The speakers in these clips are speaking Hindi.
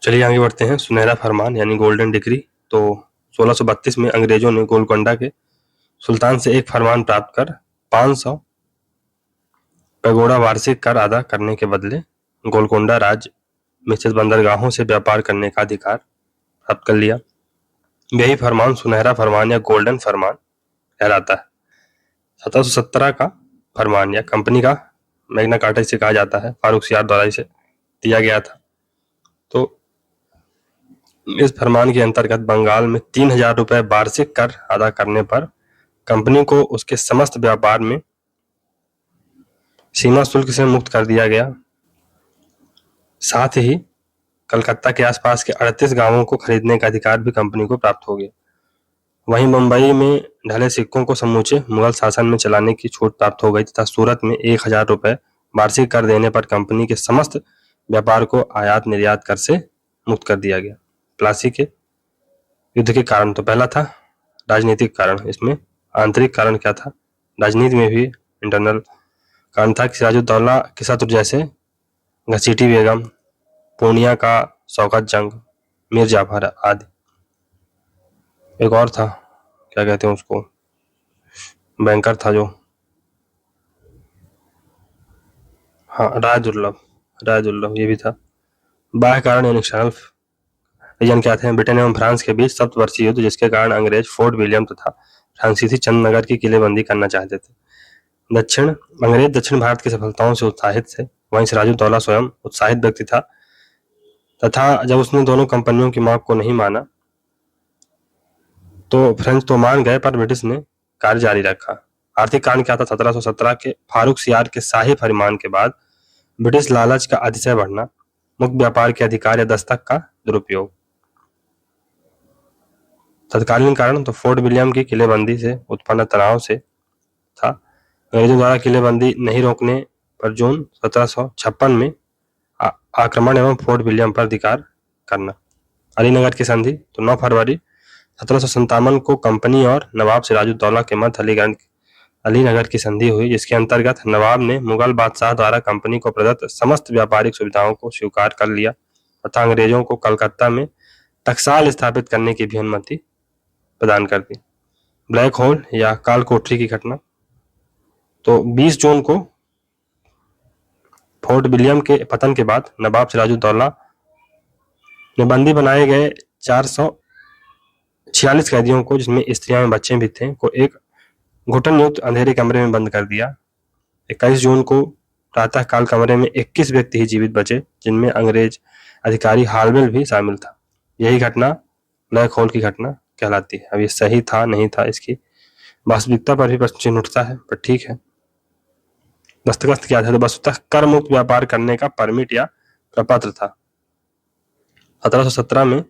चलिए आगे बढ़ते हैं। सुनहरा फरमान यानी गोल्डन डिक्री। तो 1632 में अंग्रेजों ने गोलकोंडा के सुल्तान से एक फरमान प्राप्त कर 500 पैगोडा वार्षिक कर अदा करने के बदले गोलकोंडा राज्य में स्थित बंदरगाहों से व्यापार करने का अधिकार प्राप्त कर लिया। यही फरमान सुनहरा फरमान या गोल्डन फरमान कहलाता है। 1717 का फरमान या कंपनी का मैग्ना कार्टा इसे कहा जाता है, फारूक सियार द्वारा इसे दिया गया था। तो इस फरमान के अंतर्गत बंगाल में 3000 रुपए वार्षिक कर अदा करने पर कंपनी को उसके समस्त व्यापार में सीमा शुल्क से मुक्त कर दिया गया। साथ ही कलकत्ता के आसपास के 38 गांवों को खरीदने का अधिकार भी कंपनी को प्राप्त हो गया। वहीं मुंबई में ढले सिक्कों को समूचे मुगल शासन में चलाने की छूट प्राप्त हो गई तथा सूरत में 1000 रुपए वार्षिक कर देने पर कंपनी के समस्त व्यापार को आयात निर्यात कर से मुक्त कर दिया गया। प्लासी के युद्ध के कारण तो पहला था राजनीतिक कारण, इसमें आंतरिक कारण क्या था? राजनीति में भी इंटरनल कारण था कि सिराजुद्दौला के शत्रु जैसे घसीटी बेगम, पूर्णिया का शौकत जंग, मीर जाफर आदि। एक और था, क्या कहते हैं उसको, बैंकर था जो, हाँ राय दुर्लभ ये भी था। बाह्य कारण यानी एक्सटर्नल रीजन क्या थे? ब्रिटेन एवं फ्रांस के बीच सप्तवर्षीय युद्ध, जिसके कारण अंग्रेज फोर्ट विलियम तथा फ्रांसीसी चंदनगर की किलेबंदी करना चाहते थे। अंग्रेज दक्षिण भारत की सफलताओं से उत्साहित थे, वहीं सिराजुद्दौला स्वयं उत्साहित व्यक्ति था तथा जब उसने दोनों कंपनियों की मांग को नहीं माना तो फ्रेंच तो मान गए पर ब्रिटिश ने कार्य जारी रखा। आर्थिक कारण क्या था? 1717 के फारूक सियार के शाही फरमान के बाद ब्रिटिश लालच का अतिशय बढ़ना, मुक्त व्यापार के अधिकार या दस्तक का दुरुपयोग। तत्कालीन कारण तो फोर्ट विलियम की किलेबंदी से उत्पन्न तनाव से था। अंग्रेजों द्वारा किलेबंदी नहीं रोकने पर जून 1756 में आक्रमण एवं फोर्ट विलियम पर अधिकार करना। अलीनगर की संधि तो 9 फरवरी 1757 को कंपनी और नवाब सिराजुद्दौला के मध्य अलीनगर की संधि हुई, जिसके अंतर्गत नवाब ने मुगल बादशाह द्वारा कंपनी को प्रदत्त समस्त व्यापारिक सुविधाओं को स्वीकार कर लिया तथा अंग्रेजों को कलकत्ता में टकसाल स्थापित करने की भी अनुमति प्रदान कर दी। ब्लैक होल या काल कोठरी की घटना तो 20 जून को फोर्ट विलियम के पतन के बाद नवाब सिराजुद्दौला ने बंदी बनाए गए 446 कैदियों को, जिसमें स्त्रियां एवं बच्चे भी थे, को एक घुटन युक्त अंधेरे कमरे में बंद कर दिया। 21 जून को प्रातः काल कमरे में 21 व्यक्ति ही जीवित बचे, जिनमें अंग्रेज अधिकारी हालवेल भी शामिल था। यही घटना ब्लैक होल की घटना कहलाती है। अब ये सही था नहीं था, इसकी वास्तविकता पर भी प्रश्न चिन्ह उठता है, पर ठीक है। दस्तखत क्या था? तो वस्तुतः कर मुक्त व्यापार करने का परमिट या प्रपत्र था। 1717 में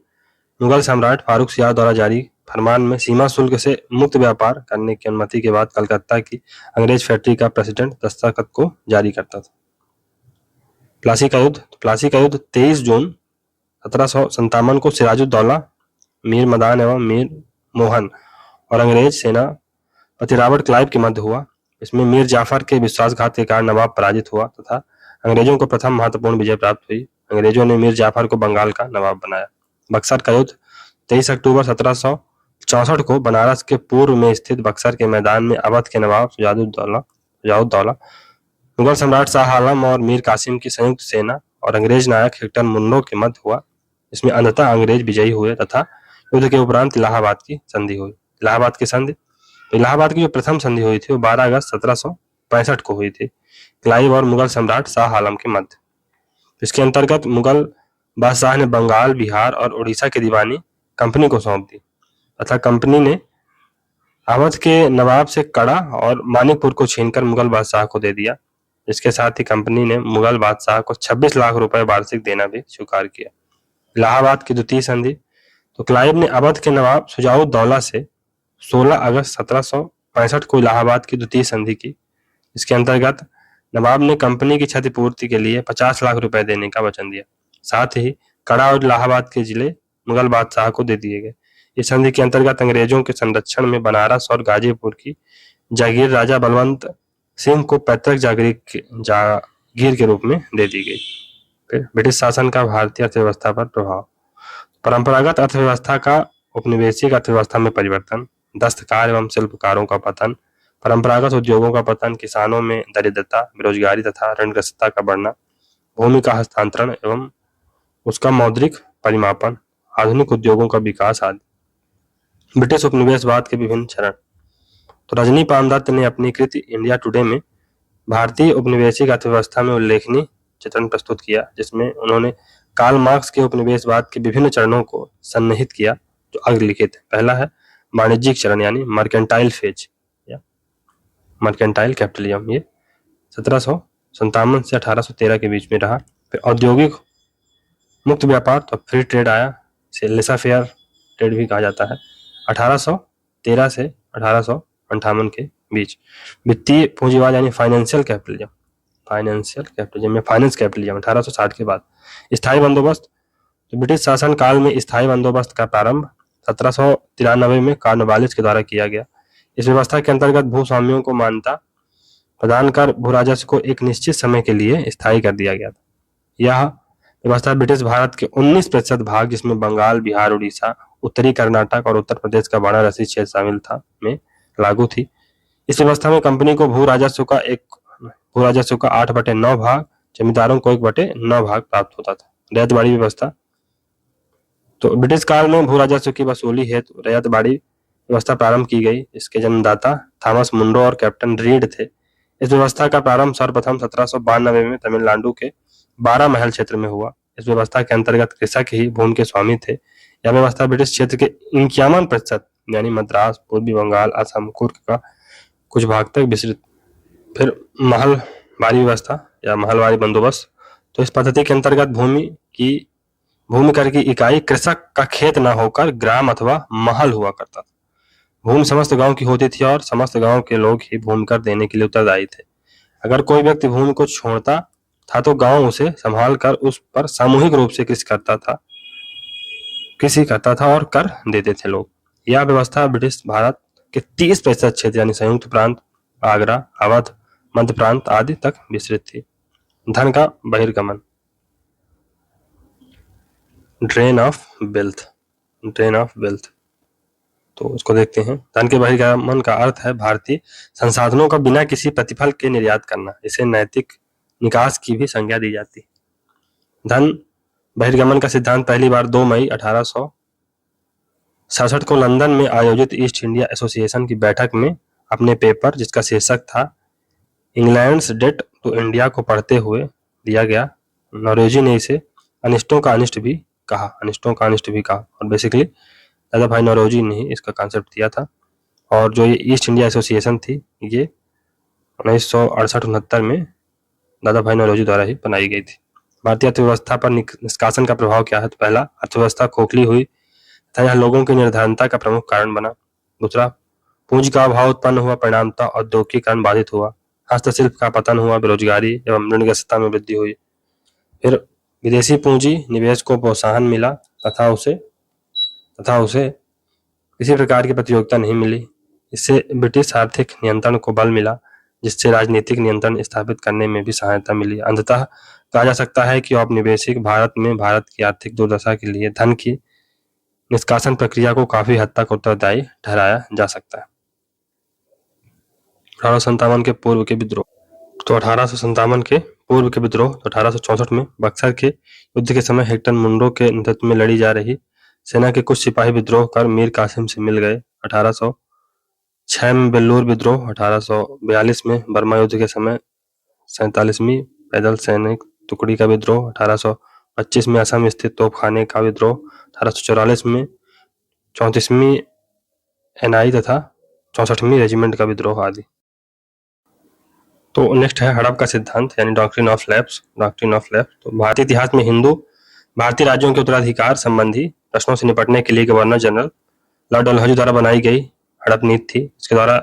मुगल सम्राट फारूक सियार द्वारा जारी फरमान में सीमा शुल्क से मुक्त व्यापार करने की अनुमति के बाद कलकत्ता की अंग्रेज फैक्ट्री का प्रेसिडेंट दस्तखत को जारी करता था। प्लासी का युद्ध 23 जून 1757 को सिराजुद्दौला, मीर मदान एवं मीर मोहन और अंग्रेज सेनापति रॉबर्ट क्लाइव के मध्य हुआ। इसमें मीर जाफर के विश्वासघात के कारण नवाब पराजित हुआ तथा अंग्रेजों को प्रथम महत्वपूर्ण विजय प्राप्त हुई। अंग्रेजों ने मीर जाफर को बंगाल का नवाब बनाया। बक्सर का युद्ध 23 अक्टूबर 1764 को बनारस के पूर्व में स्थित बक्सर के मैदान में अवध के नवाब शुजाउद्दौला, मुगल सम्राट शाह आलम और मीर कासिम की संयुक्त सेना और अंग्रेज नायक हेक्टर मुन्नो के मध्य हुआ। इसमें अंततः अंग्रेज विजयी हुए तथा युद्ध के उपरांत इलाहाबाद की संधि हुई। इलाहाबाद की जो प्रथम संधि हुई थी वो 12 अगस्त 1765 को हुई थी, क्लाइव और मुगल सम्राट शाह आलम के मध्य। इसके अंतर्गत मुगल बादशाह ने बंगाल, बिहार और उड़ीसा की दीवानी कंपनी को सौंप दी तथा कंपनी ने अवध के नवाब से कड़ा और मानिकपुर को छीनकर मुगल बादशाह को दे दिया। इसके साथ ही कंपनी ने मुगल बादशाह को 26 लाख रुपए वार्षिक देना भी स्वीकार किया। इलाहाबाद की द्वितीय संधि तो क्लाइव ने अवध के नवाब शुजाउद्दौला से 16 अगस्त 1765 को इलाहाबाद की द्वितीय संधि की। इसके अंतर्गत नवाब ने कंपनी की क्षतिपूर्ति के लिए 50 लाख रुपए देने का वचन दिया। साथ ही कड़ा और इलाहाबाद के जिले मुगल बादशाह को दे दिए गए। इस संधि के अंतर्गत अंग्रेजों के संरक्षण में बनारस और गाजीपुर की जागीर राजा बलवंत सिंह को पैतृक जागीर के रूप में दे दी गई। फिर ब्रिटिश शासन का भारतीय अर्थव्यवस्था पर प्रभाव। परंपरागत अर्थव्यवस्था का उपनिवेशिक अर्थव्यवस्था में परिवर्तन, दस्तकार एवं शिल्पकारों का पतन, परंपरागत उद्योगों का पतन, किसानों में दरिद्रता, बेरोजगारी तथा ऋणग्रस्तता का बढ़ना, भूमि का हस्तांतरण एवं उसका मौद्रिक परिमापन, आधुनिक उद्योगों का विकास आदि। ब्रिटिश उपनिवेशवाद के विभिन्न चरण। तो रजनी पामदत्त ने अपनी कृति इंडिया टुडे में भारतीय उपनिवेशिक अर्थव्यवस्था में उल्लेखनीय चित्रण प्रस्तुत किया, जिसमें उन्होंने कार्ल मार्क्स के उपनिवेशवाद के विभिन्न चरणों को सन्निहित किया जो अग्रलिखित है। पहला है वाणिज्यिक चरण यानी मर्केंटाइल फेज या मर्केंटाइल कैपिटलिज्म, ये 1757 से 1813 के बीच में रहा। फिर औद्योगिक मुक्त व्यापार, तो फ्री ट्रेड आया, इसे लेसा फेयर ट्रेड भी कहा जाता है, 1813 से 1858 के बीच। वित्तीय पूंजीवाद यानी फाइनेंशियल कैपिटलिज्म या फाइनेंस कैपिटलिज्म 1860 के बाद। स्थायी बंदोबस्त, तो ब्रिटिश शासन काल में स्थायी बंदोबस्त का प्रारंभ 1793 में कॉर्नवालिस के द्वारा किया गया। इस व्यवस्था के अंतर्गत भूस्वामियों को मान्यता प्रदान कर भू राजस्व को एक निश्चित समय के लिए स्थायी कर दिया गया था। यह व्यवस्था ब्रिटिश भारत के 19% भाग, जिसमें बंगाल, बिहार, उड़ीसा, उत्तरी कर्नाटक और उत्तर प्रदेश का वाराणसी क्षेत्र शामिल था, में लागू थी। इस व्यवस्था में कंपनी को भू राजस्व का 8/9 भाग, जमींदारों को 1/9 भाग प्राप्त होता था। रैयतवाड़ी व्यवस्था, तो ब्रिटिश काल में भू राजस्व की वसूली हेतु रैयतवाड़ी व्यवस्था प्रारंभ की गई। इसके जन्मदाता थॉमस मुंडो और कैप्टन रीड थे। इस व्यवस्था का प्रारंभ सर्वप्रथम 1792 में तमिलनाडु के 12 महल क्षेत्र में हुआ। इस व्यवस्था के अंतर्गत कृषक ही भूमि के स्वामी थे। यह व्यवस्था ब्रिटिश क्षेत्र के 51% यानी मद्रास, पूर्वी बंगाल, असम, कुर्ग का कुछ भाग तक विस्तृत। फिर महलवारी व्यवस्था या महलवारी बंदोबस्त, तो इस पद्धति के अंतर्गत भूमि कर की इकाई कृषक का खेत न होकर ग्राम अथवा महल हुआ करता था। भूमि समस्त गांव की होती थी और समस्त गांव के लोग ही भूमि कर देने के लिए उत्तरदायी थे। अगर कोई व्यक्ति भूमि को छोड़ता था तो गांव उसे संभाल कर उस पर सामूहिक रूप से कृषि करता था और कर देते थे लोग। यह व्यवस्था ब्रिटिश भारत के 30% क्षेत्र यानी संयुक्त प्रांत, आगरा, अवध, मध्य प्रांत आदि तक विस्तृत थी। धन का बहिर्गमन, ड्रेन ऑफ वेल्थ, तो उसको देखते हैं। धन के बहिर्गमन का अर्थ है भारतीय संसाधनों का बिना किसी प्रतिफल के निर्यात करना। इसे नैतिक निकास की भी संज्ञा दी जाती। धन बहिर्गमन का सिद्धांत पहली बार 2 मई 1867 को लंदन में आयोजित ईस्ट इंडिया एसोसिएशन की बैठक में अपने पेपर, जिसका शीर्षक था इंग्लैंड्स डेट टू इंडिया, को पढ़ते हुए दिया गया। नौरोजी ने इसे अनिष्टों का अनिष्ट भी कहा और बेसिकली दादा भाई नौरोजी ने ही इसका कॉन्सेप्ट दिया था। और जो ये ईस्ट इंडिया एसोसिएशन थी, ये 1968-69 में दादा भाई नौरोजी द्वारा ही बनाई गई थी। भारतीय अर्थव्यवस्था पर निष्कासन का प्रभाव क्या है? तो पहला, अर्थव्यवस्था खोखली हुई तथा यह लोगों की निर्धनता का प्रमुख कारण बना। दूसरा, पूंजी का अभाव उत्पन्न हुआ, परिणामतः औद्योगिकीकरण बाधित हुआ, हस्तशिल्प का पतन हुआ, बेरोजगारी एवं ऋणग्रस्तता में वृद्धि हुई। फिर विदेशी पूंजी निवेश को प्रोत्साहन मिला तथा उसे किसी प्रकार की प्रतियोगिता नहीं मिली। इससे ब्रिटिश आर्थिक नियंत्रण को बल मिला, जिससे राजनीतिक नियंत्रण स्थापित करने में भी सहायता मिली। अंततः कहा जा सकता है कि औपनिवेशिक भारत में भारत की आर्थिक दुर्दशा के लिए धन की निष्कासन प्रक्रिया को काफी हद तक उत्तरदायी ठहराया जा सकता है। 1857 के पूर्व के विद्रोह, तो 1857 के पूर्व के विद्रोह, तो 1864 में बक्सर के युद्ध के समय हेक्टर मुंडो के नेतृत्व में लड़ी जा रही सेना के कुछ सिपाही विद्रोह कर मीर कासिम से मिल गए। 1806 में बेल्लूर विद्रोह, 1842 में बर्मा युद्ध के समय 47वीं पैदल सैनिक टुकड़ी का विद्रोह, 1825 में असम स्थित तोपखाने का विद्रोह, 1844 में 34वीं एनआई तथा 64वीं रेजिमेंट का विद्रोह आदि। तो नेक्स्ट है हड़प का सिद्धांत यानी डॉक्ट्रिन ऑफ लैप्स। तो भारतीय इतिहास में हिंदू भारतीय राज्यों के उत्तराधिकार संबंधी प्रश्नों से निपटने के लिए गवर्नर जनरल लॉर्ड डलहौजी द्वारा बनाई गई हड़प नीति थी। इसके द्वारा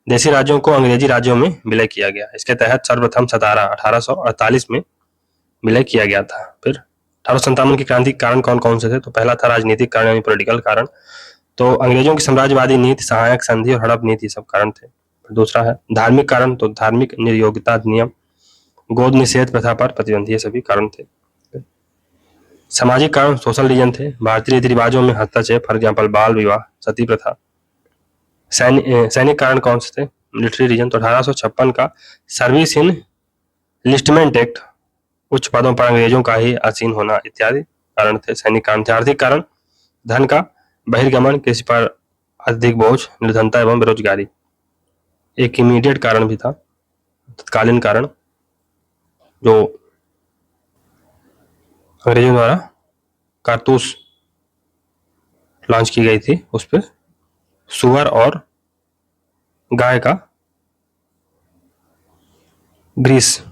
देशी राज्यों को अंग्रेजी राज्यों में विलय किया गया। इसके तहत सर्वप्रथम सतारा 1848 में विलय किया गया था। फिर 1857 की क्रांति के कारण कौन कौन से थे? तो पहला था राजनीतिक कारण यानी पॉलिटिकल कारण, तो अंग्रेजों की साम्राज्यवादी नीति, सहायक संधि और हड़प नीति सब कारण थे। दूसरा है धार्मिक कारण, तो धार्मिक निर्योग्यता अधिनियम, गोद निषेध प्रथा पर प्रतिबंध, ये सभी कारण थे। सामाजिक कारण सोशल रीजन थे। भारतीय रीति रिवाजों में हस्तक्षेप, फॉर एग्जाम्पल बाल विवाह, सती प्रथा। सैनिक कारण कौन से थे? Military reason. तो 1856 का सर्विस इन लिस्टमेंट एक्ट, उच्च पदों पर अंग्रेजों का ही आसीन होना इत्यादि कारण थे, सैनिक कारण थे। आर्थिक कारण धन का बहिर्गमन, कृषि पर अधिक बोझ, निर्धनता एवं बेरोजगारी। एक इमीडिएट कारण भी था, तत्कालीन कारण, जो अंग्रेजों द्वारा कारतूस लॉन्च की गई थी, उस पर सुअर और गाय का ग्रीस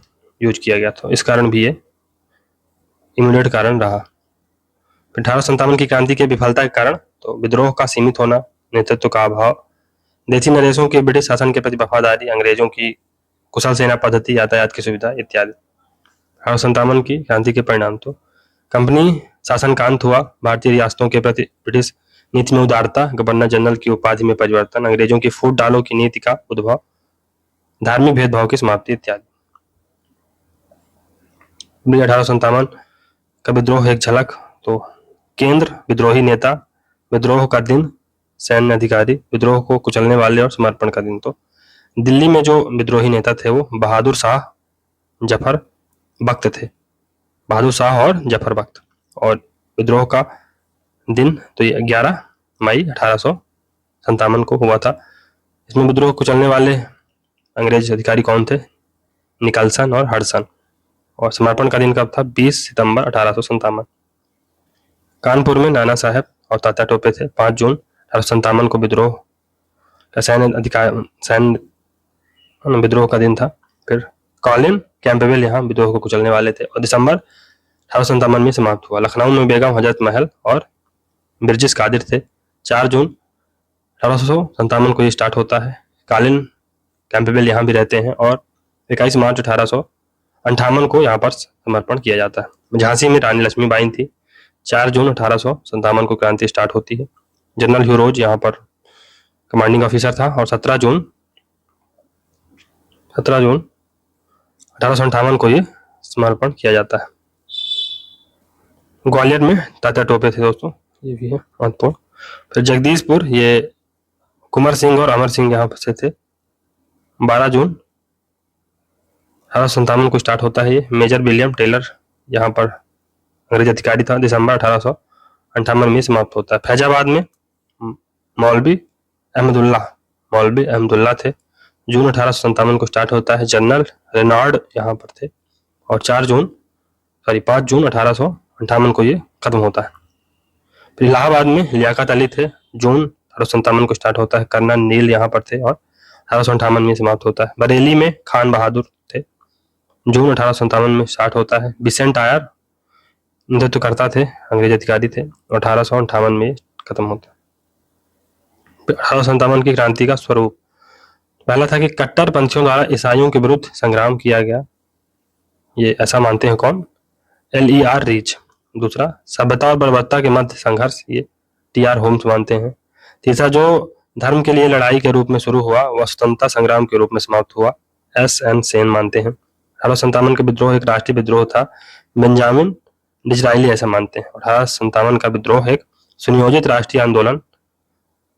यूज किया गया था, इस कारण भी ये इमीडिएट कारण रहा। 1857 की क्रांति के विफलता के कारण, तो विद्रोह का सीमित होना, नेतृत्व का अभाव, देसी नरेशों के ब्रिटिश शासन के प्रति वफादारी, अंग्रेजों की कुशल सेना पद्धति, यातायात की सुविधा इत्यादि। 1857 की क्रांति के परिणाम, तो कंपनी शासन का अंत हुआ, भारतीय रियासतों के प्रति ब्रिटिश नीति में उदारता, गवर्नर जनरल की उपाधि में परिवर्तन, अंग्रेजों की फूट डालो की नीति का उद्भव, धार्मिक भेदभाव की समाप्ति इत्यादि। 1857 का विद्रोह एक झलक, तो केंद्र विद्रोही नेता, विद्रोह का दिन, सैन्य अधिकारी, विद्रोह को कुचलने वाले और समर्पण का दिन। तो दिल्ली में जो विद्रोही नेता थे वो बहादुर शाह जफर बख्त थे, बहादुर शाह और जफर बख्त। और विद्रोह का दिन तो ये 11 मई 1857 को हुआ था। इसमें विद्रोह को कुचलने वाले अंग्रेज अधिकारी कौन थे? निकलसन और हडसन। और समर्पण का दिन कब था? 20 सितंबर 1857। कानपुर में नाना साहब और तात्या टोपे थे। 5 जून 1857 को विद्रोह का सैन्य विद्रोह का दिन था। फिर कॉलिन कैंपबेल यहाँ विद्रोह को कुचलने वाले थे और दिसंबर 1857 में समाप्त हुआ। लखनऊ में बेगम हजरत महल और बिरजिस कादिर थे। 4 जून 1857 को ये स्टार्ट होता है। कॉलिन कैंपबेल यहाँ भी रहते हैं और 21 मार्च 1858 को यहाँ पर समर्पण किया जाता है। झांसी में रानी लक्ष्मीबाई थी। 4 जून 1857 को क्रांति स्टार्ट होती है। जनरल ह्यू रोज यहाँ पर कमांडिंग ऑफिसर था और 17 जून 1858 को ये समर्पण किया जाता है। ग्वालियर में तात्या टोपे थे दोस्तों, ये भी है महत्वपूर्ण। फिर जगदीशपुर, ये कुंवर सिंह और अमर सिंह यहाँ से थे। 12 जून 1857 को स्टार्ट होता है ये। मेजर विलियम टेलर यहाँ पर अंग्रेज अधिकारी था। दिसंबर 1858 में समाप्त होता है। फैजाबाद में मौलवी अहमदुल्ला थे। जून 1857 को स्टार्ट होता है। जनरल रेनार्ड यहाँ पर थे और 5 जून 1858 को ये खत्म होता है। फिर इलाहाबाद में लियाकत अली थे। जून 1857 को स्टार्ट होता है। कर्नल नील यहाँ पर थे और 1858 में समाप्त होता है। बरेली में खान बहादुर थे। जून 1857 में स्टार्ट होता है। बिसेंट आयर नेतृत्व करता थे, अंग्रेज अधिकारी थे और 1858 में खत्म होता है। 1857 की क्रांति का स्वरूप पहला था कि कट्टरपंथियों द्वारा ईसाइयों के विरुद्ध संग्राम किया गया, ये ऐसा मानते हैं कौन? LER reach. दूसरा, सभ्यता और बर्बरता के मध्य संघर्ष, ये TR होम्स मानते हैं। तीसरा, जो धर्म के लिए लड़ाई के रूप में शुरू हुआ वह स्वतंत्रता संग्राम के रूप में समाप्त हुआ, SN सेन मानते हैं। 1857 का विद्रोह एक राष्ट्रीय विद्रोह था, बेंजामिन डिज़रायली ऐसा मानते हैं। 1857 का विद्रोह एक सुनियोजित राष्ट्रीय आंदोलन,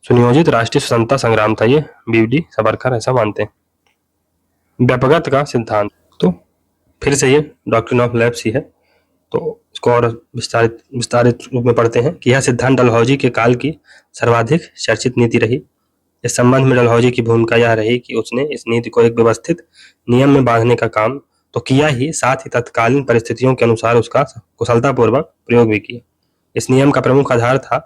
सुनियोजित राष्ट्रीय स्वतंत्रता संग्राम था, ये BD सावरकर ऐसा मानते हैं। व्यापकत्व का सिद्धांत, तो फिर से ये डॉक्ट्रिन ऑफ लैप्स ही है, तो इसको और विस्तारित रूप में पढ़ते हैं कि यह सिद्धांत डलहौजी के काल की सर्वाधिक चर्चित नीति रही। इस संबंध में डलहौजी की भूमिका यह रही कि उसने इस नीति को एक व्यवस्थित नियम में बांधने का काम तो किया ही, साथ ही तत्कालीन परिस्थितियों के अनुसार उसका कुशलतापूर्वक प्रयोग भी किया। इस नियम का प्रमुख आधार था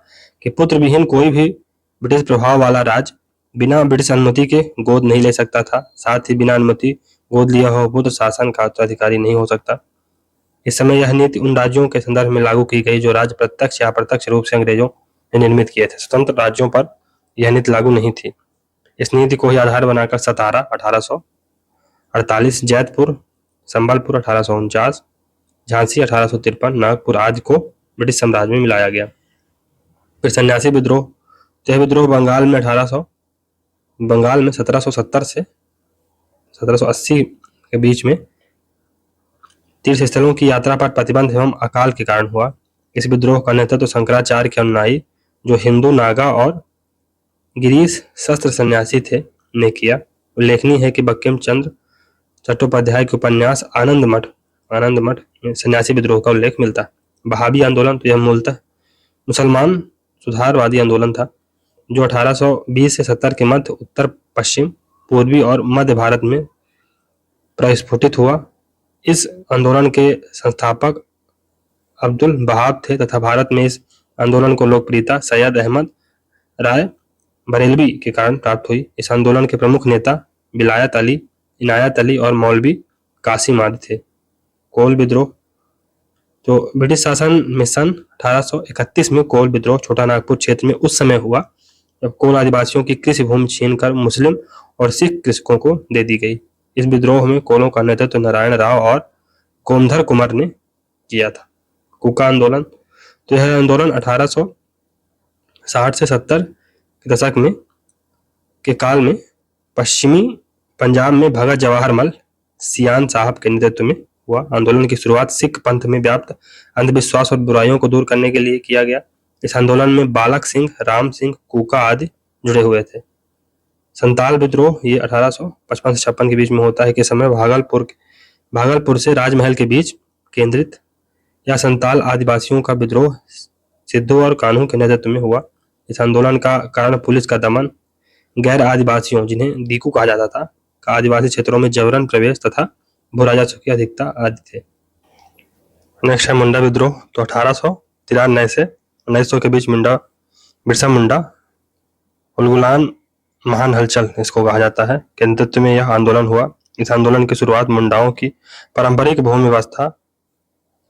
कि पुत्र विहीन कोई भी ब्रिटिश प्रभाव वाला राज्य बिना ब्रिटिश अनुमति के गोद नहीं ले सकता था। साथ ही बिना अनुमति गोद लिया हुआ पुत्र शासन का उत्तराधिकारी नहीं हो सकता। इस समय यह नीति उन राज्यों के संदर्भ में लागू की गई जो राज्य प्रत्यक्ष या अप्रत्यक्ष रूप से अंग्रेजों ने निर्मित किए थे। स्वतंत्र राज्यों पर यह नीति लागू नहीं थी। इस नीति को ही आधार बनाकर सतारा 1848, जैतपुर, संबलपुर 1849, झांसी 1853, नागपुर आदि को ब्रिटिश साम्राज्य में मिलाया गया। फिर सन्यासी विद्रोह, यह विद्रोह बंगाल में 1770 से 1780 के बीच में तीर्थ स्थलों की यात्रा पर प्रतिबंध एवं अकाल के कारण हुआ। इस विद्रोह का नेतृत्व शंकराचार्य के अनुयायी, जो हिंदू, नागा और गिरीश शस्त्र सन्यासी थे, ने किया। उल्लेखनीय है कि बंकिम चंद्र चट्टोपाध्याय के उपन्यास आनंद मठ में सन्यासी विद्रोह का उल्लेख मिलता है। बहावी आंदोलन, तो यह मूलतः मुसलमान सुधारवादी आंदोलन था, जो 1820 से 70 के मध्य उत्तर पश्चिम, पूर्वी और मध्य भारत में प्रस्फुटित हुआ। इस आंदोलन के संस्थापक अब्दुल वहाब थे तथा भारत में इस आंदोलन को लोकप्रियता सैयद अहमद राय बरेलवी के कारण प्राप्त हुई। इस आंदोलन के प्रमुख नेता विलायत अली, इनायत अली और मौलवी कासिम आदि थे। कोल विद्रोह, तो ब्रिटिश शासन में सन 1831 में कोल विद्रोह छोटा नागपुर क्षेत्र में उस समय हुआ जब कोल आदिवासियों की कृषि भूमि छीनकर मुस्लिम और सिख कृषकों को दे दी गई। इस विद्रोह में कोलों का नेतृत्व नारायण राव और कोमधर कुमार ने किया था। कुका आंदोलन, तो यह आंदोलन 1860 से 70 के दशक में के काल में पश्चिमी पंजाब में भगत जवाहर मल सियान साहब के नेतृत्व में हुआ। आंदोलन की शुरुआत सिख पंथ में व्याप्त अंधविश्वास और बुराइयों को दूर करने के लिए किया गया। इस आंदोलन में बालक सिंह, राम सिंह, कूका आदि जुड़े हुए थे। संताल विद्रोह, ये 1855 से 56 के बीच में होता है के समय भागलपुर से राजमहल के बीच केंद्रित या संताल आदिवासियों का विद्रोह सिद्धू और कान्हू के नेतृत्व में हुआ। इस आंदोलन का कारण पुलिस का दमन, गैर आदिवासियों, जिन्हें दीकू कहा जाता था, का आदिवासी क्षेत्रों में जबरन प्रवेश तथा भूराजस्व की अधिकता आदि थे। नेक्स्ट है मुंडा विद्रोह, तो 1893 से 1900 के बीच बिरसा मुंडा उलगुलान महान हलचल इसको कहा जाता है के नेतृत्व में यह आंदोलन हुआ। इस आंदोलन की शुरुआत मुंडाओं की पारंपरिक भूमि व्यवस्था,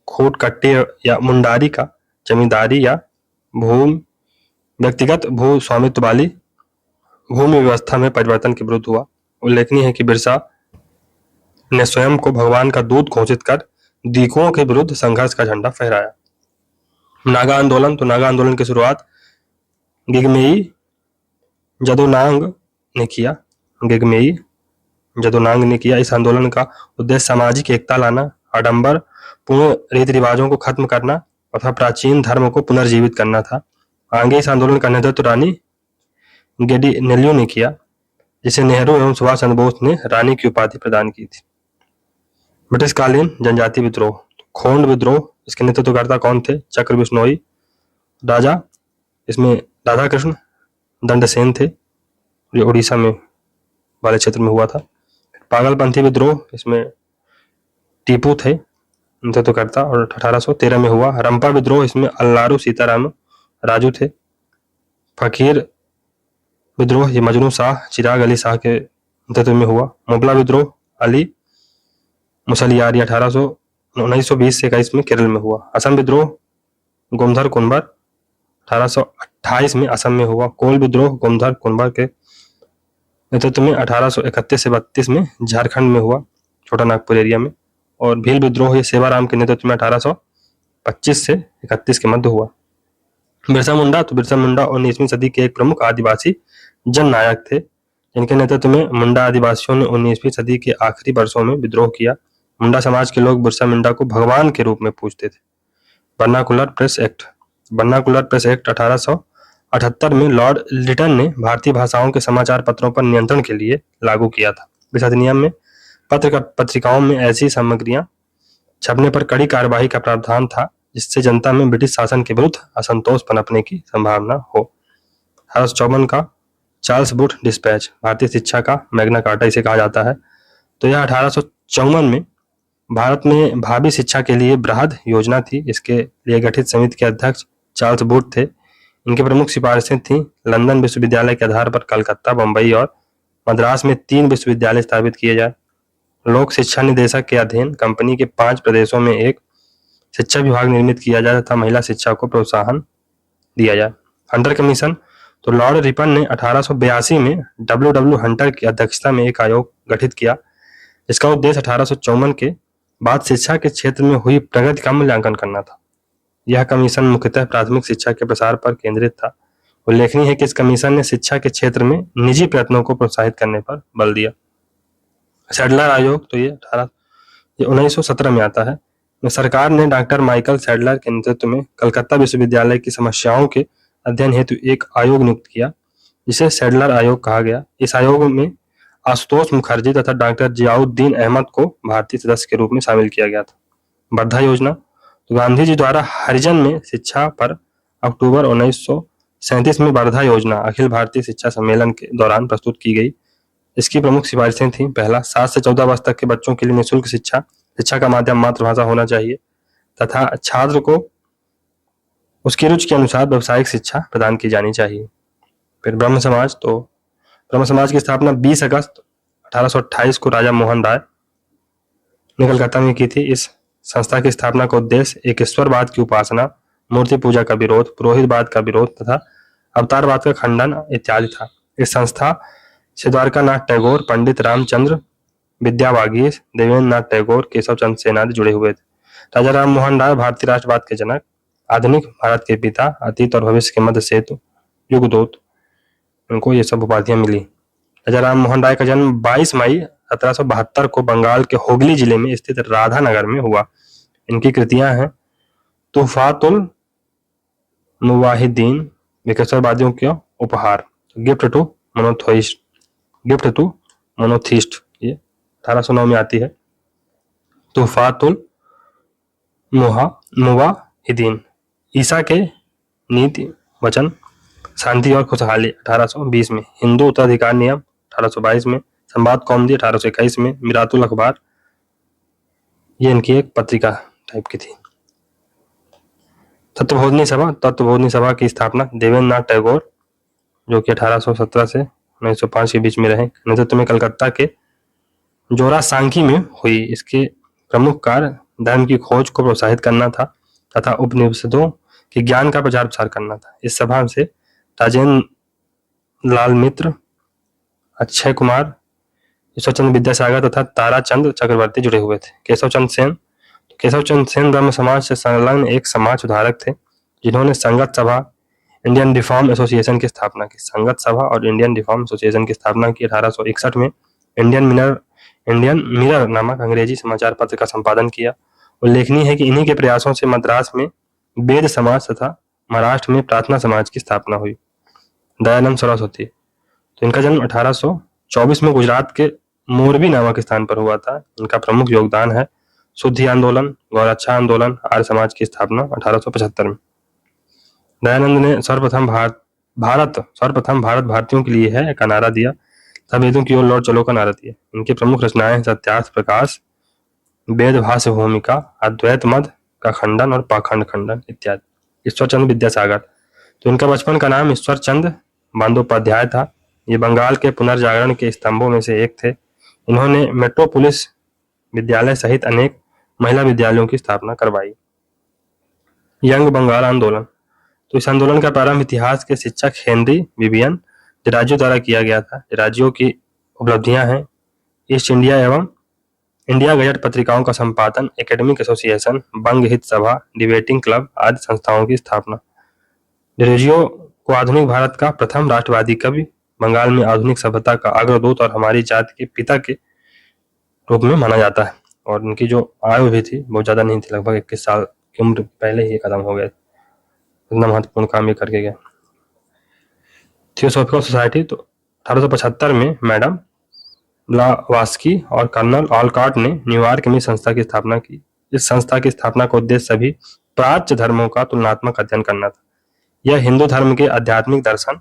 खूट कट्टे या मुंडारी का जमींदारी या व्यक्तिगत भू स्वामित्व वाली भूमि व्यवस्था में परिवर्तन के विरुद्ध हुआ। उल्लेखनीय है कि बिरसा ने स्वयं को भगवान का दूत घोषित कर दीकुओं के विरुद्ध संघर्ष का झंडा फहराया। नागा आंदोलन, तो नागा आंदोलन की शुरुआत गिगमेई जदोनांग ने किया। इस आंदोलन का उद्देश्य सामाजिक एकता लाना, आडंबर पूर्ण रीति रिवाजों को खत्म करना तथा प्राचीन धर्म को पुनर्जीवित करना था। आगे इस आंदोलन का नेतृत्व रानी गेडिनेल्यू ने किया, जिसे नेहरू एवं सुभाष चंद्र बोस ने रानी की उपाधि प्रदान की थी। ब्रिटिशकालीन जनजाति विद्रोह, खोंड विद्रोह, इसके नेतृत्वकर्ता कौन थे? चक्र बिश्नोई राजा, इसमें राधा कृष्ण दंडसेन थे, ये उड़ीसा में वाले क्षेत्र में हुआ था। पागलपंथी विद्रोह, इसमें टीपू थे नेतृत्वकर्ता और 1813 में हुआ। रंपा विद्रोह, इसमें अल्लारू सीताराम राजू थे। फकीर विद्रोह, ये मजनू शाह चिराग अली शाह के नेतृत्व में हुआ। मुगला विद्रोह अली मुसलियार 1920 से 21 में केरल में हुआ। असम विद्रोह गोमधर कुनबर 1828 में असम में हुआ। कोल विद्रोह गोमधर कुनबर के नेतृत्व में 1831 से 32 में झारखंड में हुआ, छोटा नागपुर एरिया में। और भील विद्रोह ये सेवाराम के नेतृत्व में 1825 से 31 के मध्य हुआ। बिरसा मुंडा, तो बिरसा मुंडा 19वीं सदी के एक प्रमुख आदिवासी जननायक थे, जिनके नेतृत्व में मुंडा आदिवासियों ने 19वीं सदी के आखिरी वर्षों में विद्रोह किया। मुंडा समाज के लोग बिरसा मुंडा को भगवान के रूप में पूजते थे। वर्नाकुलर प्रेस एक्ट 1878 में लॉर्ड लिटन ने भारतीय भाषाओं के समाचार पत्रों पर नियंत्रण के लिए लागू किया था। इस अधिनियम में पत्रिकाओं में ऐसी सामग्रियां छपने पर कड़ी कार्यवाही का प्रावधान था, जिससे जनता में ब्रिटिश शासन के विरुद्ध असंतोष पनपने की संभावना हो। 1854 का चार्ल्स बूथ डिस्पैच, भारतीय शिक्षा का मैग्ना कार्टा इसे कहा जाता है। तो यह 1854 में भारत में भावी शिक्षा के लिए बृहद योजना थी। इसके लिए गठित समिति के अध्यक्ष चार्ल्स बूथ थे। इनकी प्रमुख सिफारिशें थीं लंदन विश्वविद्यालय के आधार पर कलकत्ता, बंबई और मद्रास में 3 विश्वविद्यालय स्थापित किए जाए। लोक शिक्षा निदेशक के अधीन कंपनी के 5 प्रदेशों में एक शिक्षा विभाग निर्मित किया जाए तथा महिला शिक्षा को प्रोत्साहन दिया जाए। हंटर कमीशन, तो लॉर्ड रिपन ने 1882 में W. हंटर की अध्यक्षता में एक आयोग गठित किया, जिसका उद्देश्य 1854 के बाद शिक्षा के क्षेत्र में हुई प्रगति का मूल्यांकन करना था। यह कमीशन मुख्यतः प्राथमिक शिक्षा के प्रसार पर केंद्रित था। उल्लेखनीय है कि इस कमीशन ने शिक्षा के क्षेत्र में निजी प्रयत्नों को प्रोत्साहित करने पर बल दिया। सैडलर आयोग, तो ये 1917 में आता है। में सरकार ने डॉक्टर माइकल सैडलर के नेतृत्व में कलकत्ता विश्वविद्यालय की समस्याओं के अध्ययन हेतु एक आयोग नियुक्त किया, जिसे सैडलर आयोग कहा गया। इस आयोग में आशुतोष मुखर्जी तथा डॉक्टर जियाउद्दीन अहमद को भारतीय सदस्य के रूप में शामिल किया गया था। वर्धा योजना तो गांधी जी द्वारा हरिजन में शिक्षा पर अक्टूबर 1937 में वर्धा योजना अखिल भारतीय शिक्षा सम्मेलन के दौरान प्रस्तुत की गई। इसकी प्रमुख सिफारिशें थीं: पहला, 7 से 14 वर्ष तक के बच्चों के लिए निःशुल्क शिक्षा का माध्यम मातृभाषा होना चाहिए तथा छात्र को उसकी रुचि के अनुसार व्यावसायिक शिक्षा प्रदान की जानी चाहिए। फिर ब्रह्म समाज, तो ब्रह्म समाज की स्थापना 20 अगस्त 1828 को राजा मोहन राय ने कलकत्ता में की थी। इस संस्था की स्थापना का उद्देश्य एकेश्वरवाद की उपासना, मूर्ति पूजा का विरोध, पुरोहितवाद का विरोध तथा अवतारवाद का खंडन इत्यादि था। इस संस्था से द्वारकानाथ टैगोर, पंडित रामचंद्र विद्यावागीश, देवेंद्र नाथ टैगोर, केशव चंद्र सेन आदि जुड़े हुए थे। राजा राम मोहन राय भारतीय राष्ट्रवाद के जनक, आधुनिक भारत के पिता, अतीत और भविष्य के मध्य सेतु, युगदूत, उनको ये सब उपाधियां मिली। राजा राम मोहन राय का जन्म 22 मई 1772 को बंगाल के हुगली जिले में स्थित राधानगर में हुआ। इनकी कृतियां हैं तुहफातुल मुवाहिदीन, विकेश्वरवादियों के उपहार, गिफ्ट टू मोनोथिस्ट, ये 1809 में आती है। तुहफातुल मुवाहिदीन, ईसा के नीति वचन, शांति और खुशहाली 1820 में, हिंदू उत्तराधिकार नियम 1822 में, संवाद कौमुदी 1821 में, मिरातुल अखबार, ये इनकी एक पत्रिका टाइप की थी। तत्वबोधिनी सभा की स्थापना देवेंद्र नाथ टैगोर, जो कि 1817 से 1905 के बीच में रहे, नेतृत्व में कलकत्ता के जोरासांकी में हुई। इसके प्रमुख कार्य धर्म की खोज को प्रोत्साहित करना था तथा उपनिषदों के ज्ञान का प्रचार प्रसार करना था। इस सभा से राजेंद्र लाल मित्र, अक्षय कुमार, ईश्वरचंद्र विद्यासागर तथा ताराचंद चक्रवर्ती जुड़े हुए थे। केशव चंद्र सेन ब्रह्म समाज से संलग्न एक समाज सुधारक थे, जिन्होंने संगत सभा, इंडियन रिफॉर्म एसोसिएशन की स्थापना की। संगत सभा और इंडियन रिफॉर्म एसोसिएशन की स्थापना की। 1861 में इंडियन मिरर नामक अंग्रेजी समाचार पत्र का संपादन किया। उल्लेखनीय है कि इन्हीं के प्रयासों से मद्रास में वेद समाज तथा महाराष्ट्र में प्रार्थना समाज की स्थापना हुई। दयानंद सरस्वती, तो इनका जन्म 1824 में गुजरात के मोरबी नामक स्थान पर हुआ था। इनका प्रमुख योगदान है शुद्धि आंदोलन, गौरक्षा आंदोलन, आर्य समाज की स्थापना 1875 में। दयानंद ने सर्वप्रथम भारत भारतीयों के लिए है का नारा दिया, तब वेदों की ओर लौट चलो का नारा दिया। इनकी प्रमुख रचनाएं सत्यार्थ प्रकाश, वेद भाष्य भूमिका, अद्वैत मत का खंडन और पाखंड खंडन इत्यादि। ईश्वरचंद्र विद्यासागर, तो इनका बचपन का नाम ईश्वरचंद्र बंदोपाध्याय था। ये बंगाल के पुनर्जागरण के स्तंभों में से एक थे। इन्होंने मेट्रोपोलिस विद्यालय सहित अनेक महिला विद्यालयों की स्थापना करवाई। यंग बंगाल आंदोलन, तो इस आंदोलन का प्रारंभ इतिहास के शिक्षक हेनरी विवियन डिराजियो द्वारा किया गया था। डिराजियो की उपलब्धियां हैं ईस्ट इंडिया एवं इंडिया गजट पत्रिकाओं का संपादन, एकेडमिक एसोसिएशन, बंग हित सभा, डिबेटिंग क्लब आदि संस्थाओं की स्थापना। डिराजियो को आधुनिक भारत का प्रथम राष्ट्रवादी कवि, बंगाल में आधुनिक सभ्यता का अग्रदूत और हमारी जाति के पिता के रूप में माना जाता है। और इनकी जो आयु भी थी बहुत ज्यादा नहीं थी, लगभग 21 साल की उम्र पहले ही खत्म हो गए। इतना महत्वपूर्ण काम ये करके गए। थियोसॉफिकल सोसाइटी, तो 1875 में मैडम ब्लावास्की और कर्नल ऑलकॉट ने न्यूयॉर्क में संस्था की स्थापना की। इस संस्था की स्थापना का उद्देश्य सभी प्राच्य धर्मों का तुलनात्मक अध्ययन करना था। यह हिंदू धर्म के आध्यात्मिक दर्शन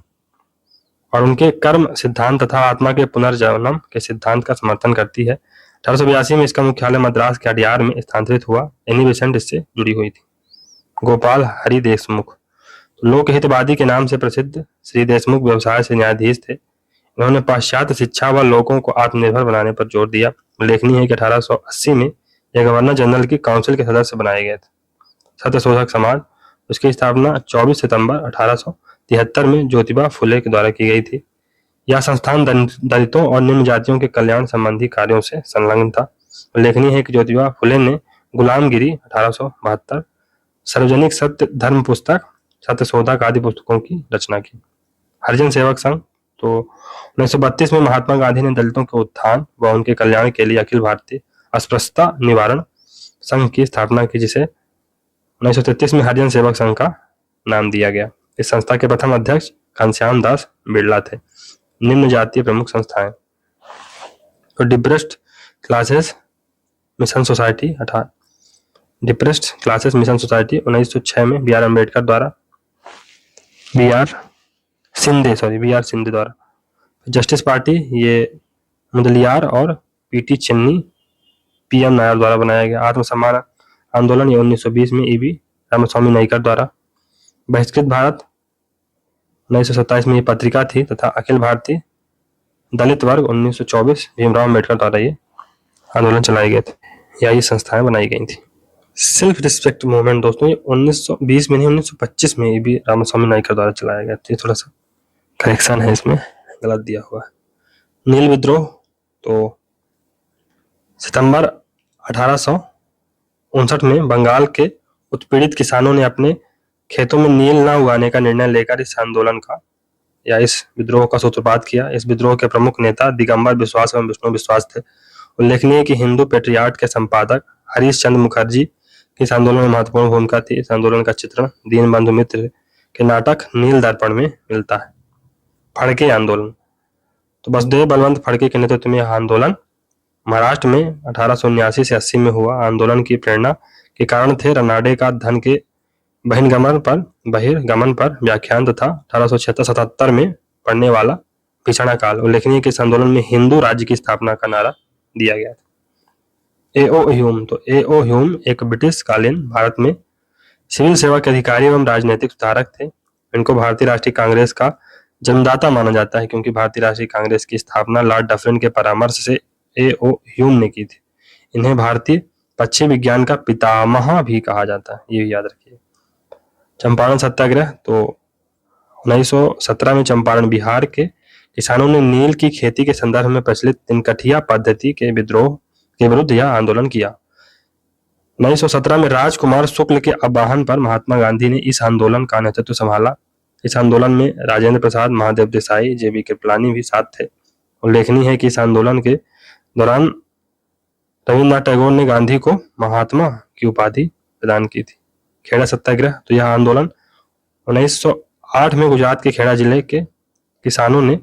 और उनके कर्म सिद्धांत तथा आत्मा के पुनर्जन्म के सिद्धांत का समर्थन करती है। 1882 में इसका मुख्यालय मद्रास के अडियार में स्थानांतरित हुआ। एनी बेसेंट इससे जुड़ी हुई थी। गोपाल हरि देशमुख, लोकहितवादी के नाम से प्रसिद्ध श्री देशमुख व्यवसाय से न्यायाधीश थे। इन्होंने पाश्चात्य शिक्षा व लोगों को आत्मनिर्भर बनाने पर जोर दिया। उल्लेखनीय है कि 1880 में यह गवर्नर जनरल की काउंसिल के सदस्य बनाए गए थे। सत्यशोधक समाज, उसकी स्थापना 24 सितंबर 1873 में ज्योतिबा फुले के द्वारा की गई थी। यह संस्थान दलितों और निम्न जातियों के कल्याण संबंधी कार्यों से संलग्न था। उल्लेखनीय है कि ज्योतिबा फुले ने गुलामगिरी 1872, सार्वजनिक सत्य धर्म पुस्तक, सत्यशोधक आदि पुस्तकों की रचना की। हरिजन सेवक संघ, तो 1932 में महात्मा गांधी ने दलितों के उत्थान व उनके कल्याण के लिए अखिल भारतीय अस्पृश्यता निवारण संघ की स्थापना की, जिसे 1933 में हरिजन सेवक संघ का नाम दिया गया। इस संस्था के प्रथम अध्यक्ष घनश्याम दास बिड़ला थे। निम्न जातीय प्रमुख संस्थाएं। तो डिप्रेस्ड क्लासेस मिशन सोसाइटी 1906 में बी आर अम्बेडकर द्वारा, बी आर सिंधे द्वारा। जस्टिस पार्टी ये मुदलियार और पीटी चन्नी पीएम नायर द्वारा बनाया गया। आत्मसम्मान आंदोलन ये 1920 में ईवी रामास्वामी नाइकर द्वारा। बहिष्कृत भारत 1927 में ये पत्रिका थी, तथा अखिल भारतीय दलित वर्ग 1924 भीमराव अम्बेडकर द्वारा ये आंदोलन चलाए गए थे या ये संस्थाएं बनाई गई थी। सेल्फ रिस्पेक्ट मूवमेंट दोस्तों ये 1920 में नहीं 1925 में ईवी रामास्वामी नाइकर द्वारा चलाया गया। तो थोड़ा सा करेक्शन है, इसमें गलत दिया हुआ है। नील विद्रोह तो सितंबर 1859 में बंगाल के उत्पीड़ित किसानों ने अपने खेतों में नील न उगाने का निर्णय लेकर इस आंदोलन का या इस विद्रोह का सूत्रपात किया। इस विद्रोह के प्रमुख नेता दिगंबर बिश्वास एवं विष्णु विश्वास थे। उल्लेखनीय कि हिंदू पेट्रियार्ट के संपादक हरीश चंद्र मुखर्जी की इस आंदोलन में महत्वपूर्ण भूमिका थी। इस आंदोलन का चित्रण दीनबंधु मित्र के नाटक नील दर्पण में मिलता है। फड़के आंदोलन तो बसदेव बलवंत फड़के के नेतृत्व में यह आंदोलन महाराष्ट्र में 1879 से 80 में हुआ। आंदोलन की प्रेरणा के कारण थे रनाडे का धन के बहिर्गमन पर व्याख्यान तथा 1876-77 में पड़ने वाला पिछड़ा काल। उल्लेखनीय कि इस आंदोलन में हिंदू राज्य की स्थापना का नारा दिया गया था। ए.ओ. ह्यूम तो ए.ओ. ह्यूम एक ब्रिटिश कालीन भारत में सिविल सेवा के अधिकारी एवं राजनीतिक सुधारक थे। इनको भारतीय राष्ट्रीय कांग्रेस का जन्मदाता माना जाता है, क्योंकि भारतीय राष्ट्रीय कांग्रेस की स्थापना लॉर्ड डफरिन के परामर्श से ए.ओ. ह्यूम ने की थी। इन्हें भारतीय पक्षी विज्ञान का पितामह भी कहा जाता है, ये भी याद रखिए। चंपारण सत्याग्रह तो 1917 में चंपारण बिहार के किसानों ने नील की खेती के संदर्भ में प्रचलित तिनकठिया पद्धति के विद्रोह के विरुद्ध यह आंदोलन किया। 1917 में राजकुमार शुक्ल के आह्वान पर महात्मा गांधी ने इस आंदोलन का नेतृत्व संभाला। इस आंदोलन में राजेंद्र प्रसाद, महादेव देसाई, जे.बी. कृपलानी भी साथ थे। उल्लेखनीय है कि इस आंदोलन के दौरान रविन्द्रनाथ टैगोर ने गांधी को महात्मा की उपाधि प्रदान की थी। खेड़ा सत्याग्रह तो यह आंदोलन 1908 में गुजरात के खेड़ा जिले के किसानों ने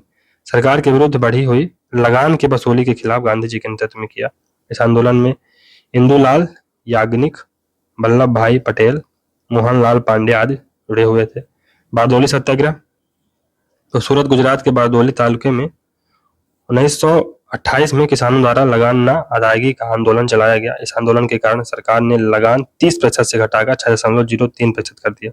सरकार के विरुद्ध बढ़ी हुई लगान की वसूली के खिलाफ गांधी जी के नेतृत्व में किया। इस आंदोलन में इंदुलाल याग्निक, वल्लभ भाई पटेल, मोहनलाल पांडे आदि जुड़े हुए थे। बारदोली सत्याग्रह तो सूरत गुजरात के बारदोली तालुके में 1928 में किसानों द्वारा लगान न अदायगी का आंदोलन चलाया गया। इस आंदोलन के कारण सरकार ने लगान 30% से घटाकर 6.03% कर दिया।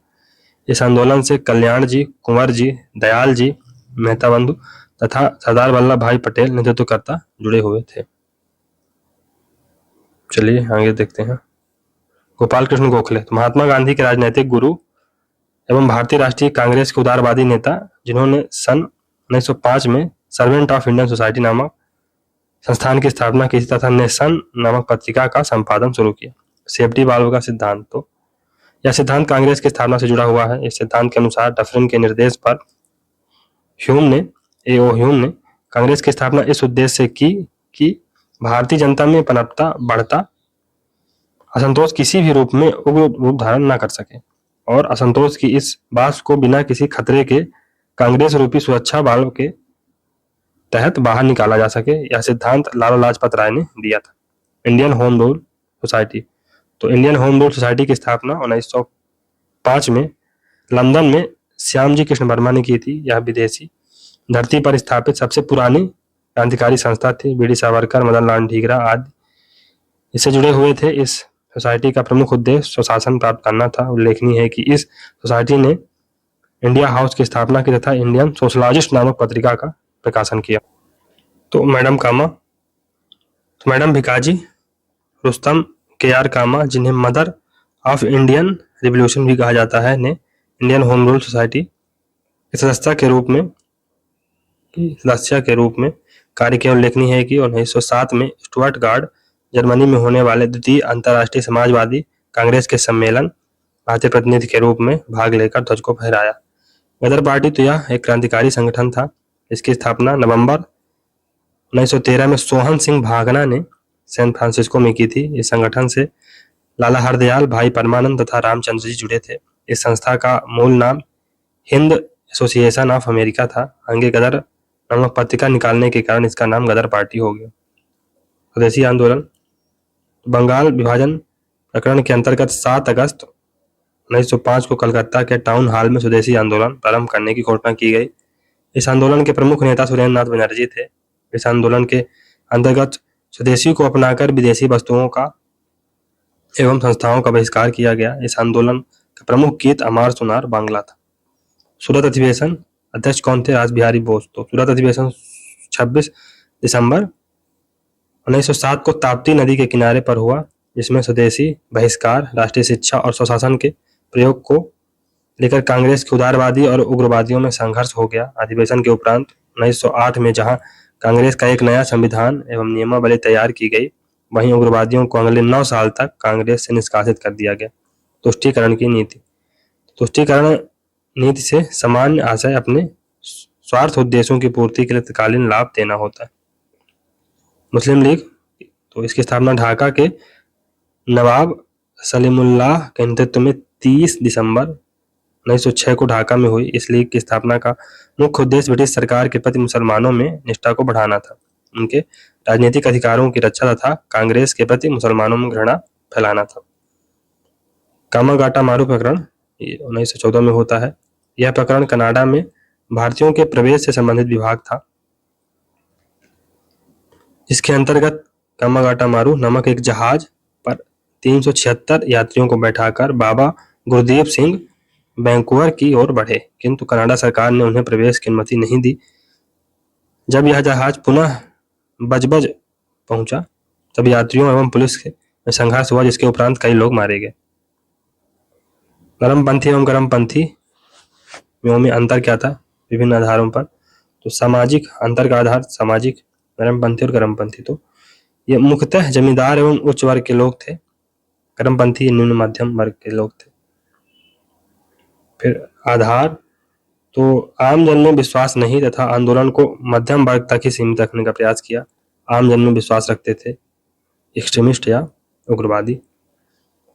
इस आंदोलन से कल्याण जी, कुंवर जी, दयाल जी, मेहता बंधु तथा सरदार वल्लभ भाई पटेल नेतृत्वकर्ता जुड़े हुए थे। चलिए आगे देखते हैं। गोपाल कृष्ण गोखले तो महात्मा गांधी के राजनीतिक गुरु एवं भारतीय राष्ट्रीय कांग्रेस के उदारवादी नेता, जिन्होंने सन 1905 में सर्वेंट ऑफ इंडियन सोसाइटी नामक संस्थान की स्थापना की तथा नेशन नामक पत्रिका का संपादन शुरू किया। सेफ्टी वाल्व का सिद्धांत तो यह सिद्धांत कांग्रेस की स्थापना से जुड़ा हुआ है। इस सिद्धांत के अनुसार डफरिन के निर्देश पर ए.ओ. ह्यूम ने कांग्रेस की स्थापना इस उद्देश्य से की कि भारतीय जनता में पनपता बढ़ता असंतोष किसी भी रूप में उग्र रूप धारण न कर सके और असंतोष की इस बात को बिना किसी खतरे के कांग्रेस रूपी सुरक्षा वाल्व के तहत बाहर निकाला जा सके। यह सिद्धांत लाला लाजपत राय ने दिया था। इंडियन होम रूल सोसाइटी तो इंडियन होम रूल सोसाइटी की स्थापना 1905 में लंदन में श्यामजी कृष्ण वर्मा ने की थी। यह विदेशी धरती पर स्थापित सबसे पुरानी क्रांतिकारी संस्था थी। बी डी सावरकर, मदन लाल ढींगरा आदि इससे जुड़े हुए थे। इस सोसाइटी का प्रमुख उद्देश्य स्वशासन प्राप्त करना था। उल्लेखनीय है कि इस सोसाइटी ने इंडिया हाउस की स्थापना की तथा इंडियन सोशलॉजिस्ट नामक पत्रिका का प्रकाशन किया। तो मैडम कामा तो मैडम भिकाजी रुस्तम के.आर. कामा, जिन्हें मदर ऑफ इंडियन रिवॉल्यूशन भी कहा जाता है, ने इंडियन होम रूल सोसाइटी के सदस्य के रूप में कार्य किया। उल्लेखनीय है कि 1907 में स्टुअर्ट गार्ड जर्मनी में होने वाले द्वितीय अंतर्राष्ट्रीय समाजवादी कांग्रेस के सम्मेलन भारतीय प्रतिनिधि के रूप में भाग लेकर ध्वज को फहराया। गदर पार्टी तो यह एक क्रांतिकारी संगठन था। इसकी स्थापना नवंबर 1913 में सोहन सिंह भागना ने सैन फ्रांसिस्को में की थी। इस संगठन से लाला हरदयाल, भाई परमानंद तथा रामचंद्र जी जुड़े थे। इस संस्था का मूल नाम हिंद एसोसिएशन ऑफ अमेरिका था। आगे गदर नामक पत्रिका निकालने के कारण इसका नाम गदर पार्टी हो गया। स्वदेशी आंदोलन। बंगाल विभाजन प्रकरण के अंतर्गत 7 अगस्त 1905 को कलकत्ता के टाउन हॉल में स्वदेशी आंदोलन प्रारंभ करने की घोषणा की गई। इस आंदोलन के प्रमुख नेता सुरेंद्र नाथ बनर्जी थे। इस आंदोलन के अंतर्गत स्वदेशी को अपनाकर विदेशी वस्तुओं का एवं संस्थाओं का बहिष्कार किया गया। इस आंदोलन का प्रमुख गीत अमार सुनार बांग्ला था। सूरत अधिवेशन। अध्यक्ष कौन थे? रासबिहारी बोस। तो सूरत अधिवेशन 26 दिसंबर 1907 को ताप्ती नदी के किनारे पर हुआ, जिसमें स्वदेशी, बहिष्कार, राष्ट्रीय शिक्षा और स्वशासन के प्रयोग को लेकर कांग्रेस के उदारवादी और उग्रवादियों में संघर्ष हो गया। अधिवेशन के उपरांत 1908 में जहां कांग्रेस का एक नया संविधान एवं नियमावली तैयार की गई, वहीं उग्रवादियों को अगले 9 साल तक कांग्रेस से निष्कासित कर दिया गया। तुष्टीकरण की नीति। तुष्टीकरण नीति से सामान्य आशय अपने स्वार्थ उद्देश्यों की पूर्ति के लिए तत्कालीन लाभ देना होता है। मुस्लिम लीग। तो इसकी स्थापना ढाका के नवाब सलीमुल्लाह के नेतृत्व में 30 दिसंबर 1906 को ढाका में हुई। इस लीग की स्थापना का मुख्य उद्देश्य ब्रिटिश सरकार के प्रति मुसलमानों में निष्ठा को बढ़ाना था, उनके राजनीतिक अधिकारों की रक्षा तथा कांग्रेस के प्रति मुसलमानों में घृणा फैलाना था। कामागाटा मारू प्रकरण 1914 में होता है। यह प्रकरण कनाडा में भारतीयों के प्रवेश से संबंधित विभाग था। इसके अंतर्गत कामागाटा मारू नामक एक जहाज पर 376 यात्रियों को बैठाकर बाबा गुरदीप सिंह वैंकूवर की ओर बढ़े, किंतु कनाडा सरकार ने उन्हें प्रवेश की अनुमति नहीं दी। जब यह जहाज पुनः बजबज पहुंचा, तब यात्रियों एवं पुलिस में संघर्ष हुआ, जिसके उपरांत कई लोग मारे गए। नरमपंथी एवं गर्मपंथी में अंतर क्या था? विभिन्न आधारों पर। तो सामाजिक अंतर का आधार सामाजिक, नरमपंथी और गर्मपंथी। तो ये मुख्यतः जमींदार एवं उच्च वर्ग के लोग थे। गर्मपंथी निम्न मध्यम वर्ग के लोग थे। फिर आधार, तो आम जन में विश्वास नहीं तथा आंदोलन को मध्यम वर्ग तक ही सीमित रखने का प्रयास किया। आम जन में विश्वास रखते थे एक्सट्रीमिस्ट या उग्रवादी।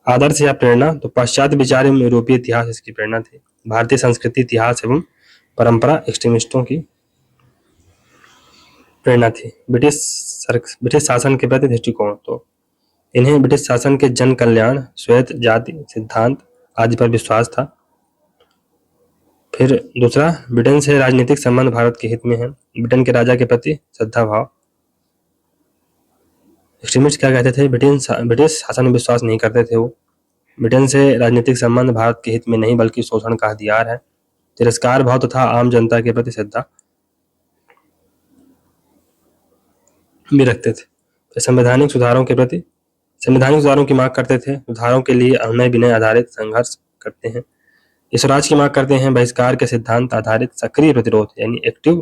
आदर्श या प्रेरणा, तो पाश्चात्य विचार एवं यूरोपीय इतिहास इसकी प्रेरणा थी। भारतीय संस्कृति, इतिहास एवं परंपरा एक्सट्रीमिस्टों की प्रेरणा थी। ब्रिटिश शासन के प्रति दृष्टिकोण, तो इन्हें ब्रिटिश शासन के जन कल्याण, श्वेत जाति सिद्धांत आदि पर विश्वास था। फिर दूसरा, ब्रिटेन से राजनीतिक संबंध भारत के हित में है। ब्रिटेन के राजा के प्रति श्रद्धा भाव। एक्सट्रीमिस्ट क्या कहते थे? ब्रिटिश शासन में विश्वास नहीं करते थे वो। ब्रिटेन से राजनीतिक संबंध भारत के हित में नहीं बल्कि शोषण का हथियार है। तिरस्कार भाव तथा आम जनता के प्रति श्रद्धा भी रखते थे। फिर संवैधानिक सुधारों के प्रति संवैधानिक सुधारों की मांग करते थे। सुधारों के लिए अनुनय विनय आधारित संघर्ष करते हैं। ये स्वराज की मांग करते हैं। बहिष्कार के सिद्धांत आधारित सक्रिय प्रतिरोध यानी एक्टिव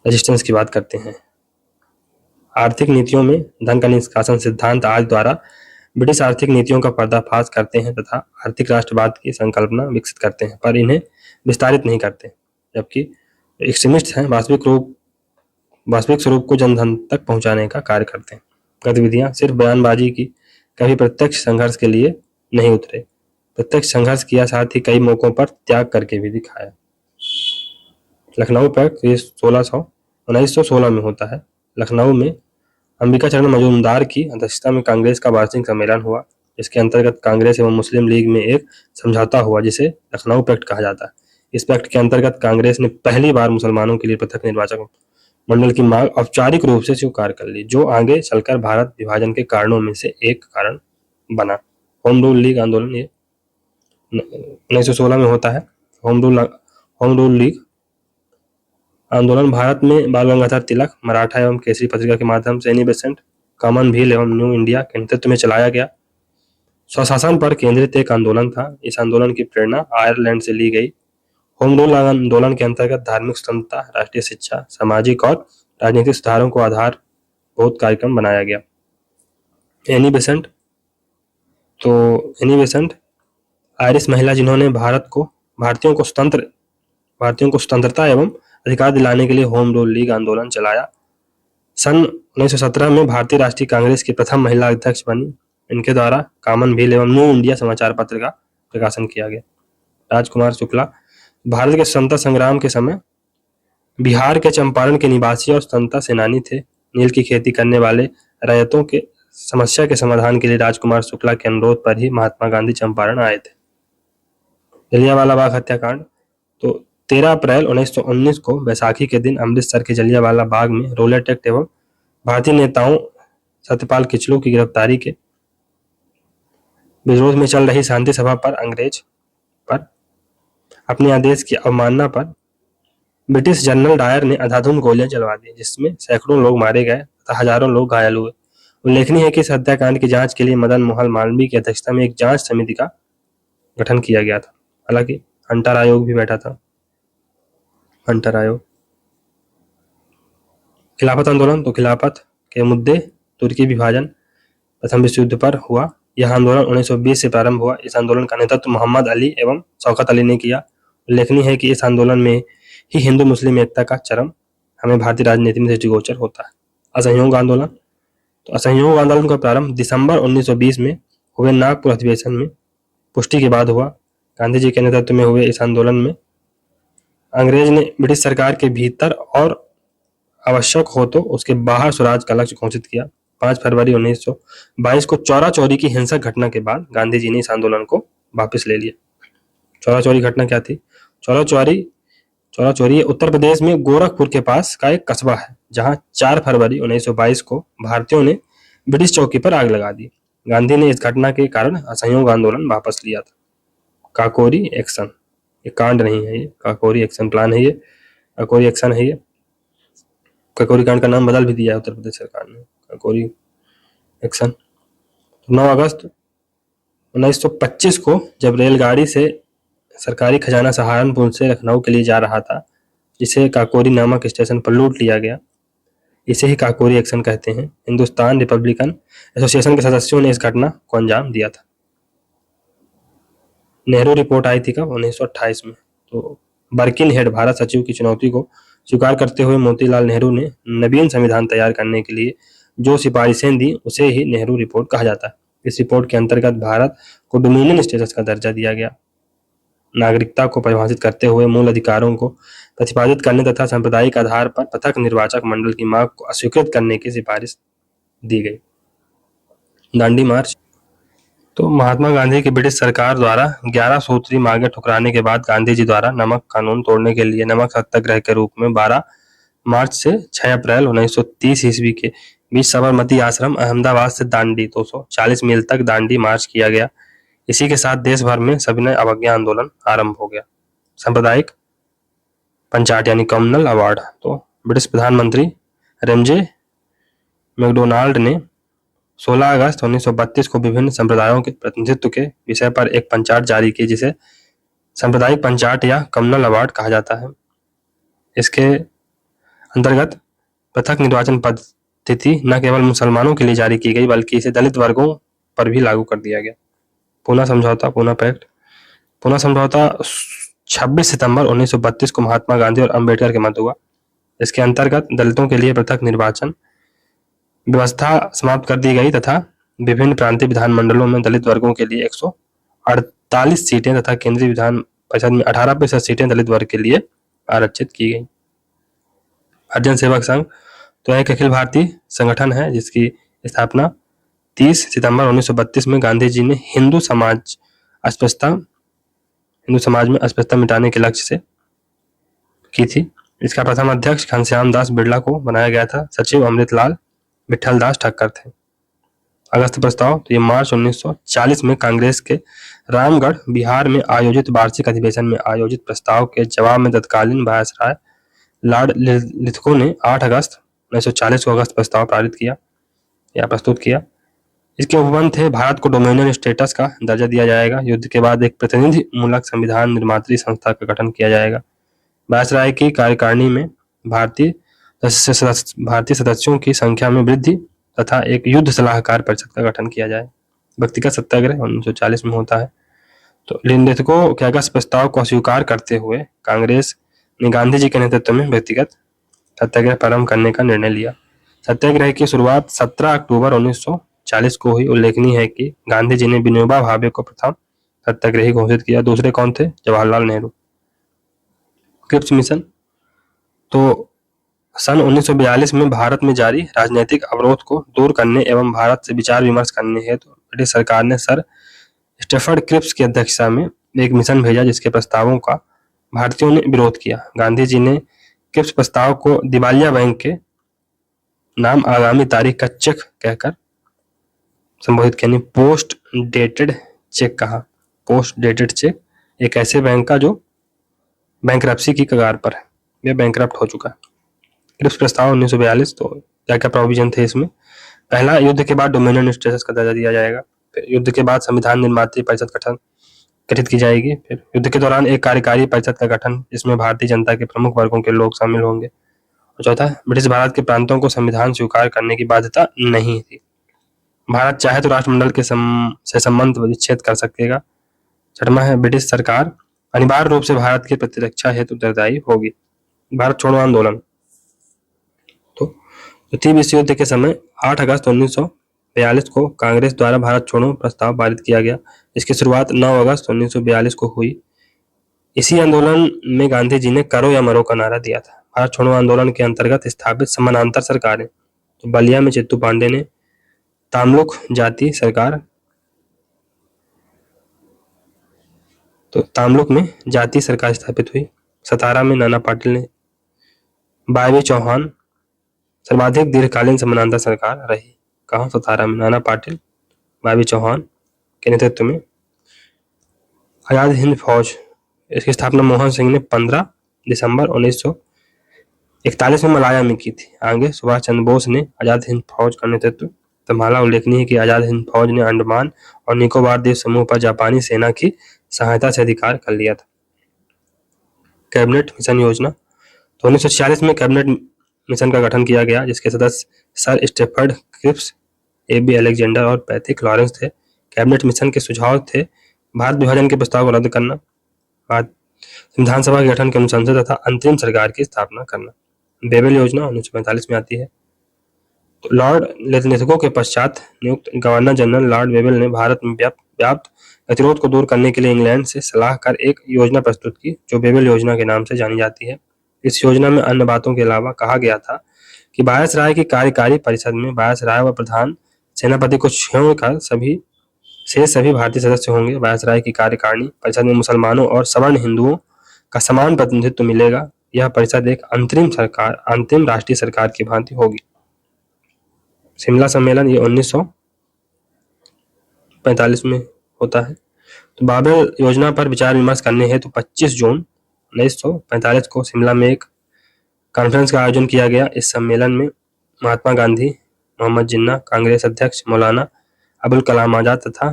रेजिस्टेंस की बात करते हैं। आर्थिक नीतियों में धन का निष्कासन सिद्धांत आज द्वारा ब्रिटिश आर्थिक नीतियों का पर्दाफाश करते हैं तथा आर्थिक राष्ट्रवाद की संकल्पना विकसित करते हैं, पर इन्हें विस्तारित नहीं करते। जबकि एक्सट्रीमिस्ट हैं वास्तविक स्वरूप को जनधन तक पहुंचाने का कार्य करते हैं। गतिविधियां सिर्फ बयानबाजी की, कभी प्रत्यक्ष संघर्ष के लिए नहीं उतरे। प्रत्यक्ष संघर्ष किया, साथ ही कई मौकों पर त्याग करके भी दिखाया। लखनऊ पैक्ट 1916 में होता है। लखनऊ में अंबिकाचरण मजूमदार की अध्यक्षता में कांग्रेस का वार्षिक सम्मेलन हुआ। इसके अंतर्गत कांग्रेस एवं मुस्लिम लीग में एक समझौता हुआ जिसे लखनऊ पैक्ट कहा जाता है। इस पैक्ट के अंतर्गत कांग्रेस ने पहली बार मुसलमानों के लिए पृथक निर्वाचक मंडल की मांग औपचारिक रूप से स्वीकार कर ली, जो आगे चलकर भारत विभाजन के कारणों में से एक कारण बना। होम रूल लीग आंदोलन ये 1916 में होता है। होम रूल लीग आंदोलन भारत में बाल गंगाधर तिलक, मराठा एवं केसरी पत्रिका के माध्यम से एनी बेसेंट, कॉमनवेल्थ एवं न्यू इंडिया के नेतृत्व में चलाया गया। स्वशासन पर केंद्रित एक आंदोलन था। इस आंदोलन की प्रेरणा आयरलैंड से ली गई। होम रूल आंदोलन के अंतर्गत धार्मिक स्वतंत्रता, राष्ट्रीय शिक्षा, सामाजिक और राजनीतिक सुधारों को आधारभूत कार्यक्रम बनाया गया। एनी बेसेंट, तो एनी बेसेंट आयरिश महिला जिन्होंने भारतीयों को स्वतंत्रता एवं अधिकार दिलाने के लिए होम रूल लीग आंदोलन चलाया। सन 1917 में भारतीय राष्ट्रीय कांग्रेस की प्रथम महिला अध्यक्ष बनी। इनके द्वारा कॉमन भील एवं न्यू इंडिया समाचार पत्र का प्रकाशन किया गया। राजकुमार शुक्ला भारत के स्वतंत्रता संग्राम के समय बिहार के चंपारण के निवासी और स्वतंत्रता सेनानी थे। नील की खेती करने वाले रैयतों के समस्या के समाधान के लिए राजकुमार शुक्ला के अनुरोध पर ही महात्मा गांधी चंपारण आए थे। जलियांवाला बाग हत्याकांड तो 13 अप्रैल 1919 को बैसाखी के दिन अमृतसर के जलियांवाला बाग में रोलेट एक्ट एवं भारतीय नेताओं सत्यपाल किचलू की गिरफ्तारी के विरोध में चल रही शांति सभा पर अंग्रेज पर अपने आदेश की अवमानना पर ब्रिटिश जनरल डायर ने अंधाधुंध गोलियां चलवा दी, जिसमें सैकड़ों लोग मारे गए तथा हजारों लोग घायल हुए। उल्लेखनीय है कि इस हत्याकांड की जांच के लिए मदन मोहन मालवीय की अध्यक्षता में एक जांच समिति का गठन किया गया था। हालांकि हंटर आयोग भी बैठा था। हंटर आयोग। खिलाफत आंदोलन तो खिलाफत के मुद्दे तुर्की विभाजन प्रथम विश्व युद्ध पर हुआ। यह आंदोलन 1920 से प्रारंभ हुआ। इस आंदोलन का नेतृत्व मोहम्मद अली एवं शौकत अली ने किया। उल्लेखनीय है कि इस आंदोलन में ही हिंदू मुस्लिम एकता का चरम हमें भारतीय राजनीति में दृष्टिगोचर होता है। असहयोग आंदोलन तो असहयोग आंदोलन का प्रारंभ दिसंबर 1920 में हुए नागपुर अधिवेशन में पुष्टि के बाद हुआ। गांधी जी के नेतृत्व में हुए इस आंदोलन में अंग्रेज ने ब्रिटिश सरकार के भीतर और आवश्यक हो तो उसके बाहर स्वराज का लक्ष्य घोषित किया। 5 फरवरी 1922 को चौरा चौरी की हिंसक घटना के बाद गांधी जी ने इस आंदोलन को वापस ले लिया। चौरा चौरी घटना क्या थी? चौरा चौरी उत्तर प्रदेश में गोरखपुर के पास का एक कस्बा है, जहां 4 फरवरी 1922 को भारतीयों ने ब्रिटिश चौकी पर आग लगा दी। गांधी ने इस घटना के कारण असहयोग आंदोलन वापस लिया था। काकोरी एक्शन, ये कांड नहीं है, ये काकोरी एक्शन प्लान है, ये काकोरी एक्शन है। ये काकोरी कांड का नाम बदल भी दिया है उत्तर प्रदेश सरकार ने, काकोरी एक्शन। 9 अगस्त 1925 को जब रेलगाड़ी से सरकारी खजाना सहारनपुर से लखनऊ के लिए जा रहा था, जिसे काकोरी नामक स्टेशन पर लूट लिया गया, इसे ही काकोरी एक्शन कहते हैं। हिंदुस्तान रिपब्लिकन एसोसिएशन के सदस्यों ने इस घटना को अंजाम दिया था। नेहरू रिपोर्ट आई थी कब? 1928 में। तो बर्किन हेड भारत सचिव की चुनौती को स्वीकार करते हुए मोतीलाल नेहरू ने नवीन संविधान तैयार करने के लिए जो सिफारिशें दी उसे ही नेहरू रिपोर्ट कहा जाता है। इस रिपोर्ट के अंतर्गत भारत को डोमिनियन स्टेटस का दर्जा दिया गया। नागरिकता को परिभाषित करते हुए मूल अधिकारों को प्रतिपादित करने तथा सांप्रदायिक आधार पर पृथक निर्वाचक मंडल की मांग को अस्वीकृत करने की सिफारिश दी गई। दांडी मार्च तो महात्मा गांधी की ब्रिटिश सरकार द्वारा 11 सूत्री मांगे ठुकराने के बाद गांधी जी द्वारा नमक कानून तोड़ने के लिए नमक सत्याग्रह के रूप में 12 मार्च से 6 अप्रैल 1930 ईस्वी के बीच साबरमती आश्रम अहमदाबाद से दांडी 240 मील तक दांडी मार्च किया गया। इसी के साथ देश भर में सविनय अवज्ञा आंदोलन आरंभ हो गया। सांप्रदायिक पंचायत यानी कम्युनल अवार्ड तो ब्रिटिश प्रधानमंत्री रेमजे मैकडोनाल्ड ने 16 अगस्त 1932 को विभिन्न संप्रदायों के प्रतिनिधित्व के विषय पर एक पंचार्ट जारी की, जिसे सांप्रदायिक पंचार्ट या कम्युनल अवार्ड कहा जाता है। इसके अंतर्गत पृथक निर्वाचन पद्धति न केवल मुसलमानों के लिए जारी की गई बल्कि इसे दलित वर्गों पर भी लागू कर दिया गया। पूना समझौता, पूना पैक्ट। पूना समझौता 26 सितंबर 1932 को महात्मा गांधी और अंबेडकर के मध्य हुआ। इसके अंतर्गत दलितों के लिए पृथक निर्वाचन व्यवस्था समाप्त कर दी गई तथा विभिन्न प्रांतीय विधानमंडलों में दलित वर्गों के लिए 148 सीटें तथा केंद्रीय विधान परिषद में 18% सीटें दलित वर्ग के लिए आरक्षित की गई। हरिजन सेवक संघ तो एक अखिल भारतीय संगठन है जिसकी स्थापना 30 सितंबर 1932 में गांधी जी ने हिंदू समाज में अस्पृश्यता मिटाने के लक्ष्य से की थी। इसका प्रथम अध्यक्ष घनश्याम दास बिड़ला को बनाया गया था। सचिव अमृतलाल विठल दास ठक्कर थे। अगस्त प्रस्ताव तो ये मार्च 1940 में कांग्रेस के रामगढ़ बिहार में आयोजित वार्षिक अधिवेशन में आयोजित प्रस्ताव के जवाब में तत्कालीन वायसराय लॉर्ड लिथगो ने 8 अगस्त 1940 को अगस्त प्रस्ताव पारित किया या प्रस्तुत किया। इसके उपबंध थे भारत को डोमिनियन स्टेटस का दर्जा दिया जाएगा। युद्ध के बाद एक प्रतिनिधि मूलक संविधान निर्मात्री संस्था का गठन किया जाएगा। वायसराय की कार्यकारिणी में भारतीय सदस्यों की संख्या में वृद्धि तथा एक युद्ध सलाहकार परिषद का गठन किया जाए। व्यक्तिगत सत्याग्रह 1940 में होता है। तो लिथगो के अगस्त प्रस्ताव को अस्वीकार करते हुए कांग्रेस ने गांधी जी के नेतृत्व में व्यक्तिगत सत्याग्रह प्रारंभ करने का निर्णय लिया। सत्याग्रह की शुरुआत 17 अक्टूबर 1940 1940 को हुई। उल्लेखनीय है कि गांधी जी ने विनोबा भावे को प्रथम सत्याग्रही घोषित किया। दूसरे कौन थे? जवाहरलाल नेहरू। क्रिप्स मिशन, तो सन 1942 में भारत में जारी राजनीतिक अवरोध को दूर करने एवं भारत से विचार विमर्श करने हेतु ब्रिटिश सरकार ने सर स्टेफर्ड क्रिप्स की अध्यक्षता में एक मिशन भेजा, जिसके प्रस्तावों का भारतीयों ने विरोध किया। गांधी जी ने क्रिप्स प्रस्ताव को दिवालिया बैंक के नाम आगामी तारीख का चेक कहकर संबोधित किया। पोस्ट डेटेड चेक कहा। पोस्ट डेटेड चेक एक ऐसे बैंक का जो बैंकरप्सी की कगार पर है, यह बैंकरप्ट हो चुका है। क्रिप्स प्रस्ताव 1942, तो क्या क्या प्रोविजन थे इसमें? पहला, युद्ध के बाद डोमिनियन स्टेटस का दर्जा दिया जाएगा। फिर युद्ध के बाद संविधान निर्मात्री परिषद गठित की जाएगी। फिर युद्ध के दौरान एक कार्यकारी परिषद का गठन, जिसमें भारतीय जनता के प्रमुख वर्गों के लोग शामिल होंगे। और चौथा, ब्रिटिश भारत के प्रांतों को संविधान स्वीकार करने की बाध्यता नहीं थी। भारत चाहे तो राष्ट्रमंडल के से संबंध विच्छेद कर सकेगा। छठवां है, ब्रिटिश सरकार अनिवार्य रूप से भारत की प्रतिरक्षा हेतु उत्तरदायी होगी। भारत छोड़ो आंदोलन, तो द्वितीय विश्व युद्ध के समय 8 अगस्त 1942 को कांग्रेस द्वारा भारत छोड़ो प्रस्ताव पारित किया गया। इसकी शुरुआत 9 अगस्त 1942 को हुई। इसी आंदोलन में गांधी जी ने करो या मरो का नारा दिया था। भारत छोड़ो आंदोलन के अंतर्गत स्थापित समानांतर सरकारें, तो बलिया में चित्तू पांडे ने तामलुक जाति सरकार, तो तामलुक में जाति सरकार स्थापित हुई। सतारा में नाना पाटिल ने, बायबी चौहान सर्वाधिक दीर्घकालीन समानांतर सरकार रही। कहाँ? सतारा में नाना पाटिल, बायबी चौहान के नेतृत्व में। आजाद हिंद फौज, इसकी स्थापना मोहन सिंह ने 15 दिसंबर 1941 में मलाया में की थी। आगे सुभाष चंद्र बोस ने आजाद हिंद फौज का नेतृत्व संभाला। उल्लेखनीय है कि आजाद हिंद फौज ने अंडमान और निकोबार द्वीप समूह पर जापानी सेना की सहायता से अधिकार कर लिया था। कैबिनेट मिशन योजना, तो 1946 में कैबिनेट मिशन का गठन किया गया, जिसके सदस्य sir Stafford Cripps, A B. Alexander और पैट्रिक लॉरेंस थे। कैबिनेट मिशन के सुझाव थे भारत विभाजन के प्रस्ताव को रद्द करना, संविधान सभा के गठन के अनुशंसा तथा अंतरिम सरकार की स्थापना करना। बेबल योजना 1945 में आती है। तो लॉर्ड लेथनेथको के पश्चात नियुक्त गवर्नर जनरल लॉर्ड बेबल ने भारत में व्याप्त गतिरोध को दूर करने के लिए इंग्लैंड से सलाह कर एक योजना प्रस्तुत की, जो बेबल योजना के नाम से जानी जाती है। इस योजना में अन्य बातों के अलावा कहा गया था कि वायसराय की कार्यकारी परिषद में वायसराय व प्रधान सेनापति को छोड़कर सभी भारतीय सदस्य होंगे। वायसराय की कार्यकारिणी परिषद में मुसलमानों और सवर्ण हिंदुओं का समान प्रतिनिधित्व मिलेगा। यह परिषद एक अंतिम राष्ट्रीय सरकार की भांति होगी। शिमला सम्मेलन, ये 1945 में होता है। तो बाबेल योजना पर विचार विमर्श करने हेतु 25 जून 1945 को शिमला में एक कॉन्फ्रेंस का आयोजन किया गया। इस सम्मेलन में महात्मा गांधी, मोहम्मद जिन्ना, कांग्रेस अध्यक्ष मौलाना अबुल कलाम आजाद तथा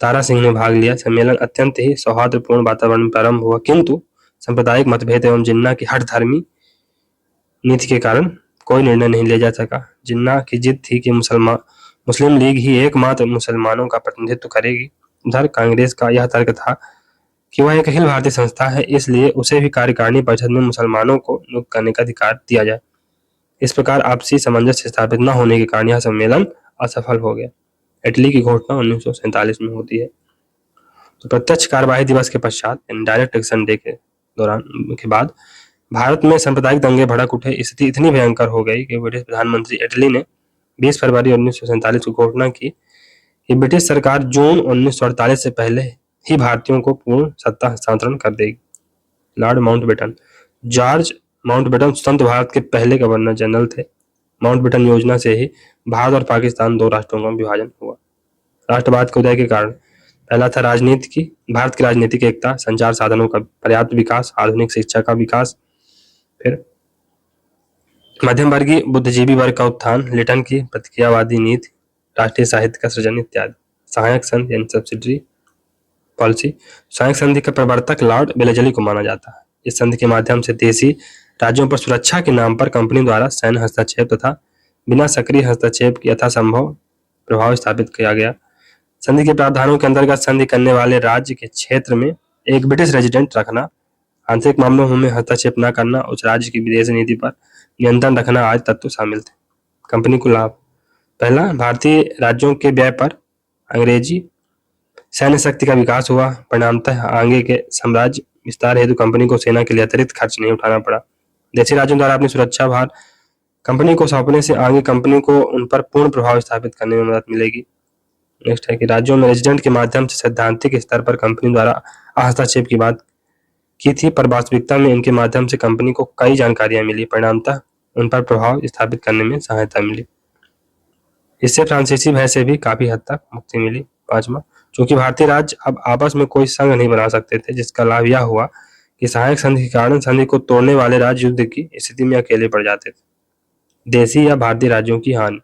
तारा सिंह ने भाग लिया। सम्मेलन अत्यंत ही सौहार्दपूर्ण वातावरण में प्रारंभ हुआ, किंतु सांप्रदायिक मतभेद एवं जिन्ना की हठधर्मी नीति के कारण कोई निर्णय नहीं लिया जा सका। जिन्ना की जिद थी कि मुस्लिम लीग ही एकमात्र मुसलमानों का प्रतिनिधित्व करेगी। उधर कांग्रेस का यह तर्क था कि वह एक अखिल भारतीय संस्था है, इसलिए उसे भी कार्यकारिणी परिषद में मुसलमानों को नियुक्त करने का अधिकार दिया जाए। इस प्रकार आपसी सामंजस्य स्थापित न होने के कारण यह सम्मेलन असफल हो गया। इटली की घोषणा 1947 में होती है। तो प्रत्यक्ष कार्यवाही दिवस के पश्चात, डायरेक्ट एक्शन डे के दौरान के बाद भारत में सांप्रदायिक दंगे भड़क उठे। स्थिति इतनी भयंकर हो गई कि ब्रिटिश प्रधानमंत्री इटली ने 20 फरवरी 1947 को घोषणा की कि ब्रिटिश सरकार जून 1948 से पहले ही भारतीयों को पूर्ण सत्ता हस्तांतरण कर देगी। लॉर्ड माउंटबेटन, जॉर्ज माउंटबेटन स्वतंत्र भारत के पहले गवर्नर जनरल थे। माउंटबेटन योजना से ही भारत और पाकिस्तान 2 राष्ट्रों का विभाजन हुआ। राष्ट्रवाद के उदय के कारण पहला था भारत की राजनीतिक एकता, संचार साधनों का पर्याप्त विकास, आधुनिक शिक्षा का विकास, फिर मध्यम वर्गीय बुद्धिजीवी वर्ग का उत्थान, लिटन की प्रतिक्रियावादी नीति, राष्ट्रीय साहित्य का सृजन इत्यादि। सहायक संधि यानी सब्सिडरी पॉलिसी, सहायक संधि का प्रवर्तक लॉर्ड वेलेस्ली को माना जाता है। इस संधि के माध्यम से देशी राज्यों पर सुरक्षा के नाम पर कंपनी द्वारा सैन्य हस्तक्षेप तथा बिना सक्रिय हस्तक्षेप के यथासंभव प्रभाव स्थापित किया गया। संधि के प्रावधानों के अंतर्गत संधि करने वाले राज्य के क्षेत्र में एक ब्रिटिश रेजिडेंट रखना, आंतरिक मामलों में हस्तक्षेप न करना, उस राज्य की विदेश नीति पर नियंत्रण रखना आदि तत्व शामिल थे। कंपनी को लाभ, पहला, भारतीय राज्यों के व्यय पर अंग्रेजी सैन्य शक्ति का विकास हुआ। परिणामतः आगे के साम्राज्य विस्तार हेतु कंपनी को सेना के लिए अतिरिक्त खर्च नहीं उठाना पड़ा। देशी राज्यों द्वारा अपनी सुरक्षा भार कंपनी को सौंपने से आगे कंपनी को उन पर पूर्ण प्रभाव स्थापित करने में मदद मिलेगी। नेक्स्ट है कि राज्यों में रेजिडेंट के माध्यम से सैद्धांतिक स्तर पर कंपनी द्वारा हस्तक्षेप की बात की थी, पर वास्तविकता में इनके माध्यम से कंपनी को कई जानकारियां मिली। परिणामतः उन पर प्रभाव स्थापित करने में सहायता मिली। इससे फ्रांसीसी भय से भी काफी हद तक मुक्ति मिली। पांचवा, चूंकि भारतीय राज्य अब आपस में कोई संघ नहीं बना सकते थे, जिसका लाभ यह हुआ कि सहायक संधि के कारण संधि को तोड़ने वाले राज्य युद्ध की स्थिति में अकेले पड़ जाते थे। देशी या भारतीय राज्यों की हानि।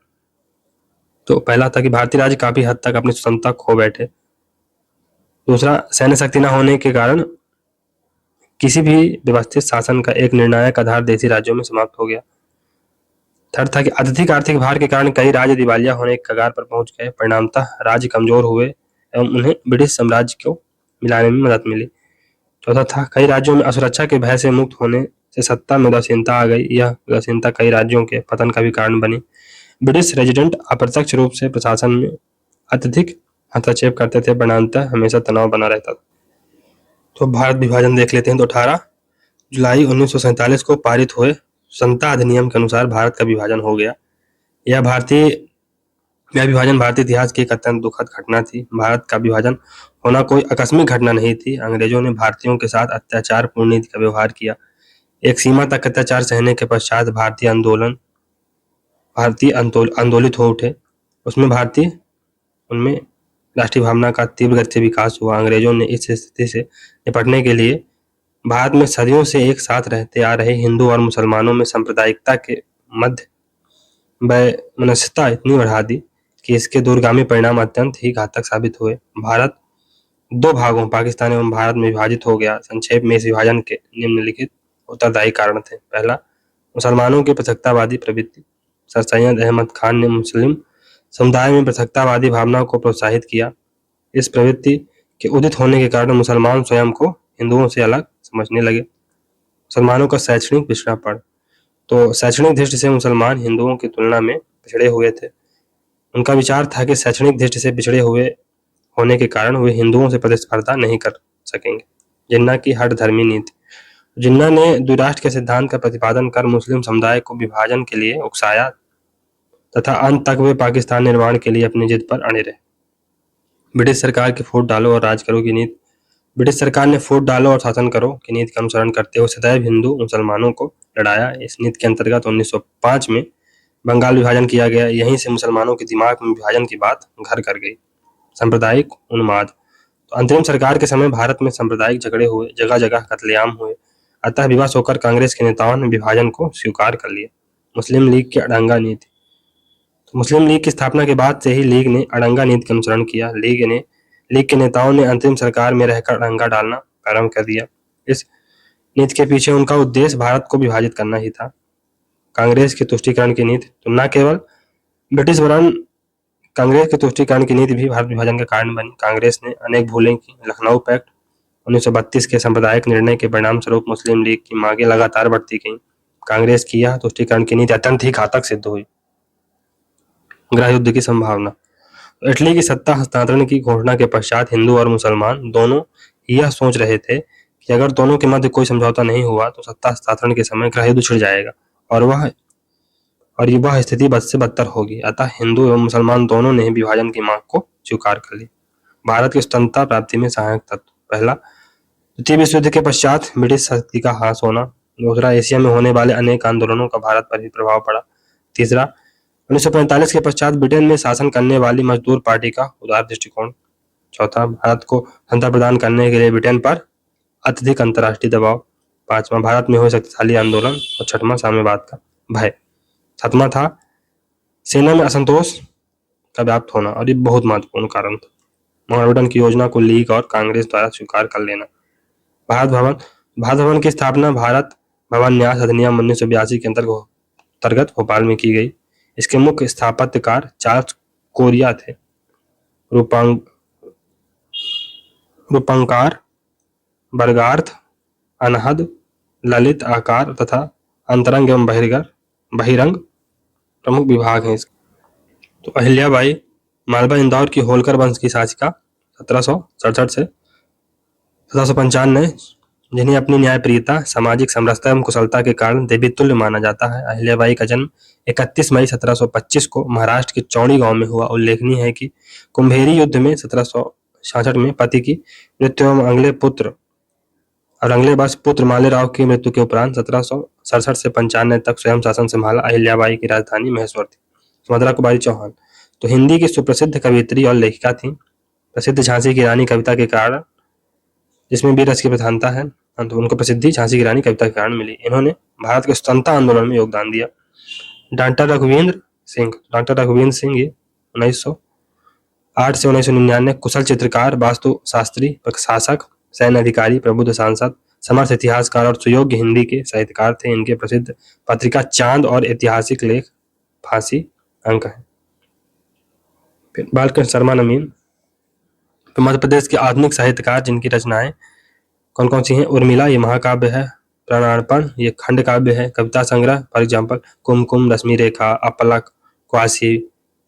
तो पहला था कि भारतीय राज्य काफी हद तक अपनी स्वतंत्रता खो बैठे। दूसरा, सैन्य शक्ति न होने के कारण किसी भी व्यवस्थित शासन का एक निर्णायक आधार देशी राज्यों में समाप्त हो गया। थर्ड था कि अत्यधिक आर्थिक भार के कारण कई राज्य दिवालिया होने के कगार पर पहुंच गए। परिणामतः राज्य कमजोर हुए एवं उन्हें ब्रिटिश साम्राज्य को मिलाने में मदद मिली। चौथा था, कई राज्यों में असुरक्षा के भय से मुक्त होने से सत्ता में उदासीनता आ गई। यह उदासीनता कई राज्यों के पतन का भी कारण बनी। ब्रिटिश रेजिडेंट अप्रत्यक्ष रूप से प्रशासन में अत्यधिक हस्तक्षेप करते थे। परिणामतः हमेशा तनाव बना रहता था। तो भारत विभाजन देख लेते हैं। तो 18 जुलाई 1947 को पारित हुए संता अधिनियम के अनुसार भारत का विभाजन हो गया। यह विभाजन भारतीय इतिहास की एक अत्यंत दुखद घटना थी। भारत का विभाजन होना कोई आकस्मिक घटना नहीं थी। अंग्रेजों ने भारतीयों के साथ अत्याचारपूर्ण नीति का व्यवहार किया। एक सीमा तक अत्याचार सहने के पश्चात भारतीय आंदोलित हो उठे। उनमें राष्ट्रीय भावना का तीव्र गति से विकास हुआ। अंग्रेजों ने इस स्थिति से निपटने के लिए भारत में सदियों से एक साथ रहते आ रहे हिंदू और मुसलमानों में सांप्रदायिकता के मध्य वैमनस्यता इतनी बढ़ा दी कि इसके दूरगामी परिणाम अत्यंत ही घातक साबित हुए। भारत दो भागों पाकिस्तान एवं भारत में विभाजित हो गया। संक्षेप में इस विभाजन के निम्नलिखित उत्तरदायी कारण थे। पहला, मुसलमानों की पृथकतावादी प्रवृत्ति। सर सैयद अहमद खान ने मुस्लिम समुदाय में पृथकतावादी भावना को प्रोत्साहित किया। इस प्रवृत्ति के उदित होने के कारण मुसलमान स्वयं को हिंदुओं से अलग समझने लगे। मुसलमानों का शैक्षणिक पिछड़ापन। तो शैक्षणिक दृष्टि से मुसलमान हिंदुओं की तुलना में पिछड़े हुए थे। उनका विचार था कि शैक्षणिक दृष्टि से पिछड़े हुए होने के कारण वे हिंदुओं से प्रतिस्पर्धा नहीं कर सकेंगे। जिन्ना की हठधर्मी नीति। जिन्ना ने द्विराष्ट्र के सिद्धांत का प्रतिपादन कर मुस्लिम समुदाय को विभाजन के लिए उकसाया तथा अंत तक वे पाकिस्तान निर्माण के लिए अपनी जिद पर अड़े रहे। ब्रिटिश सरकार की फूट डालो और राज करो की नीति। ब्रिटिश सरकार ने फूट डालो और शासन करो की नीति का अनुसरण करते हुए सदैव हिंदू मुसलमानों को लड़ाया। इस नीति के अंतर्गत 1905 में बंगाल विभाजन किया गया। यहीं से मुसलमानों के दिमाग में विभाजन की बात घर कर गई। सांप्रदायिक उन्माद। तो अंतरिम सरकार के समय भारत में सांप्रदायिक झगड़े हुए, जगह जगह कत्लेआम हुए। अतः विवश होकर कांग्रेस के नेताओं ने विभाजन को स्वीकार कर लिया। मुस्लिम लीग की अड़ंगा नीति। तो मुस्लिम लीग की स्थापना के बाद से ही लीग ने अड़ंगा नीति का अनुसरण किया। लीग के नेताओं ने अंतरिम सरकार में रहकर अड़ंगा डालना प्रारंभ कर दिया। इस नीति के पीछे उनका उद्देश्य भारत को विभाजित करना ही था। कांग्रेस की तुष्टीकरण की नीति। तो न केवल ब्रिटिश वरन कांग्रेस की तुष्टीकरण की नीति भी भारत विभाजन का कारण बनी। कांग्रेस ने अनेक भूलें की। लखनऊ पैक्ट 1932 के सांप्रदायिक निर्णय के परिणाम स्वरूप मुस्लिम लीग की मांगें लगातार बढ़ती गईं। कांग्रेस की यह तुष्टीकरण की नीति अत्यंत ही घातक सिद्ध हुई। गृह युद्ध की संभावना। इटली की सत्ता हस्तांतरण की घोषणा के पश्चात हिंदू और मुसलमान दोनों यह सोच रहे थे कि अगर दोनों के मध्य कोई समझौता नहीं हुआ तो सत्ता हस्तांतरण के समय गृह युद्ध छिड़ जाएगा और वह स्थिति बद से बदतर होगी। अतः हिंदू एवं मुसलमान दोनों ने विभाजन की मांग को स्वीकार कर ली। भारत की स्वतंत्रता प्राप्ति में सहायक तत्व। पहला, द्वितीय विश्व युद्ध के पश्चात ब्रिटिश शक्ति का ह्रास होना। दूसरा, एशिया में होने वाले अनेक आंदोलनों का भारत पर भी प्रभाव पड़ा। तीसरा, 1945 के पश्चात ब्रिटेन में शासन करने वाली मजदूर पार्टी का उदार दृष्टिकोण। चौथा, भारत को स्वतंत्रता प्रदान करने के लिए ब्रिटेन पर अत्यधिक अंतर्राष्ट्रीय दबाव। पांचवा, भारत में हुए शक्तिशाली आंदोलन। और छठवां, साम्यवाद का भय। सातवां था सेना में असंतोष का व्याप्त होना और ये बहुत महत्वपूर्ण कारण था। महागठबंधन की योजना को लीग और कांग्रेस द्वारा स्वीकार कर लेना। भारत भवन की स्थापना भारत भवन न्यास अधिनियम 1982 के अंतर्गत भोपाल में की गई। इसके मुख्य स्थापत्यकार चार्ल्स कोरिया थे। रूपंकार, वर्गार्थ, अनहद, ललित आकार तथा अंतरंग एवं बहिरंग प्रमुख विभाग हैं। तो अहिल्याबाई मालवा इंदौर की होलकर वंश की शासिका 1767 से 1795, जिन्हें अपनी न्यायप्रियता, सामाजिक समरसता एवं कुशलता के कारण देवी तुल्य माना जाता है। अहिल्याबाई का जन्म 31 मई 1725 को महाराष्ट्र के चौड़ी गांव में हुआ। उल्लेखनीय है कि कुंभेरी युद्ध में 1766 में पति की मृत्यु एवं अगले वर्ष पुत्र मालेराव की मृत्यु के उपरांत 1767 से 95 तक स्वयं शासन संभाला। अहिल्याबाई की राजधानी महेश्वर थी। सुभद्रा कुमारी चौहान तो हिंदी की सुप्रसिद्ध कवियत्री और लेखिका थी। प्रसिद्ध झांसी की रानी कविता के कारण, जिसमें भी रस की प्रधानता है, तो उनको प्रसिद्धि झांसी की रानी कविता के कारण मिली। इन्होंने भारत के स्वतंत्रता आंदोलन में योगदान दिया। डॉक्टर रघुवींद्र सिंह ये 1908 से 1999 कुशल चित्रकार, वास्तु शास्त्री, प्रशासक, सैन्य अधिकारी, प्रबुद्ध सांसद, समर्थ इतिहासकार और सुयोग्य हिंदी के साहित्यकार थे। इनके प्रसिद्ध पत्रिका चांद और ऐतिहासिक लेख फांसी अंक है। फिर बालकृष्ण शर्मा नवीन तो मध्य प्रदेश के आधुनिक साहित्यकार जिनकी रचनाएं कौन कौन सी हैं? उर्मिला ये महाकाव्य है, प्राणार्पण ये खंड काव्य है, कविता संग्रह फॉर एग्जाम्पल कुमकुम, रश्मि रेखा, अपलक, क्वासी,